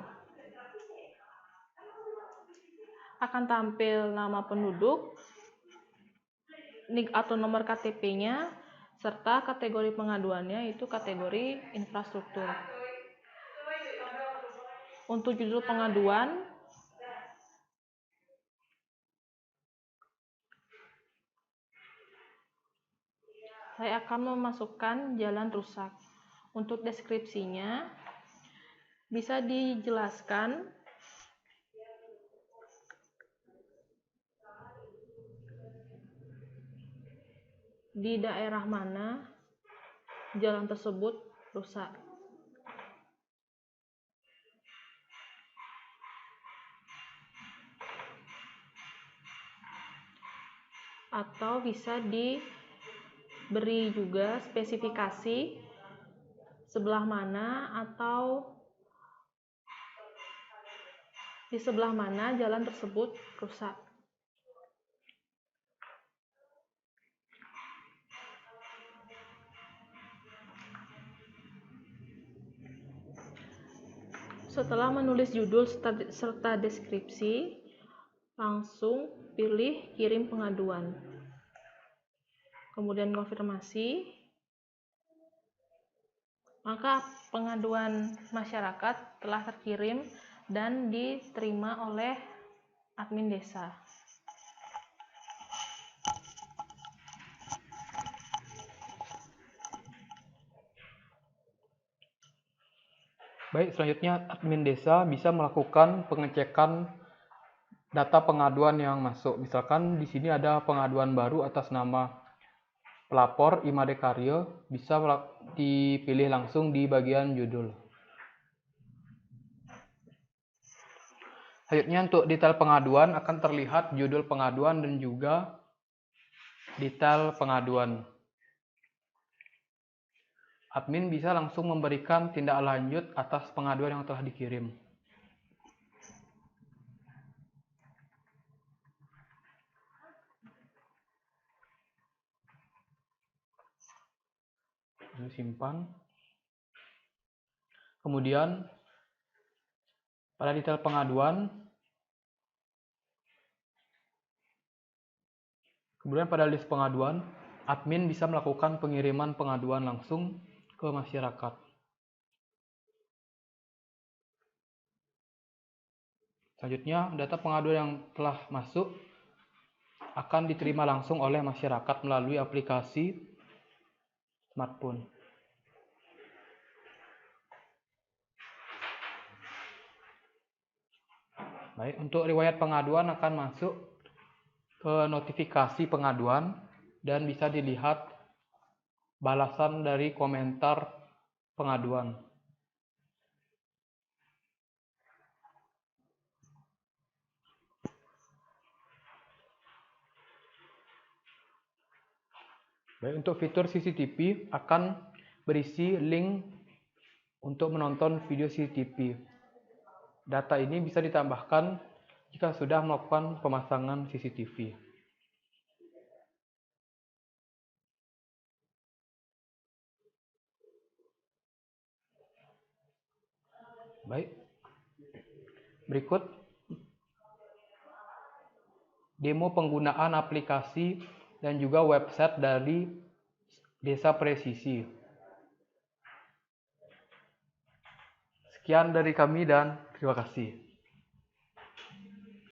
Akan tampil nama penduduk atau nomor KTP-nya serta kategori pengaduannya itu kategori infrastruktur. Untuk judul pengaduan, saya akan memasukkan jalan rusak. Untuk deskripsinya bisa dijelaskan di daerah mana jalan tersebut rusak. Atau bisa diberi juga spesifikasi sebelah mana atau di sebelah mana jalan tersebut rusak. Setelah menulis judul serta deskripsi, langsung pilih kirim pengaduan. Kemudian konfirmasi, maka pengaduan masyarakat telah terkirim dan diterima oleh admin desa. Baik, selanjutnya admin desa bisa melakukan pengecekan data pengaduan yang masuk. Misalkan di sini ada pengaduan baru atas nama pelapor Imade Karyo, bisa dipilih langsung di bagian judul. Selanjutnya untuk detail pengaduan akan terlihat judul pengaduan dan juga detail pengaduan. Admin bisa langsung memberikan tindak lanjut atas pengaduan yang telah dikirim. Simpan. Kemudian pada detail pengaduan, kemudian pada list pengaduan, admin bisa melakukan pengiriman pengaduan langsung ke masyarakat. Selanjutnya, data pengaduan yang telah masuk akan diterima langsung oleh masyarakat melalui aplikasi smartphone. Baik, untuk riwayat pengaduan akan masuk ke notifikasi pengaduan dan bisa dilihat balasan dari komentar pengaduan. Baik, untuk fitur CCTV akan berisi link untuk menonton video CCTV. Data ini bisa ditambahkan jika sudah melakukan pemasangan CCTV. Baik, berikut demo penggunaan aplikasi dan juga website dari Desa Presisi. Sekian dari kami dan terima kasih.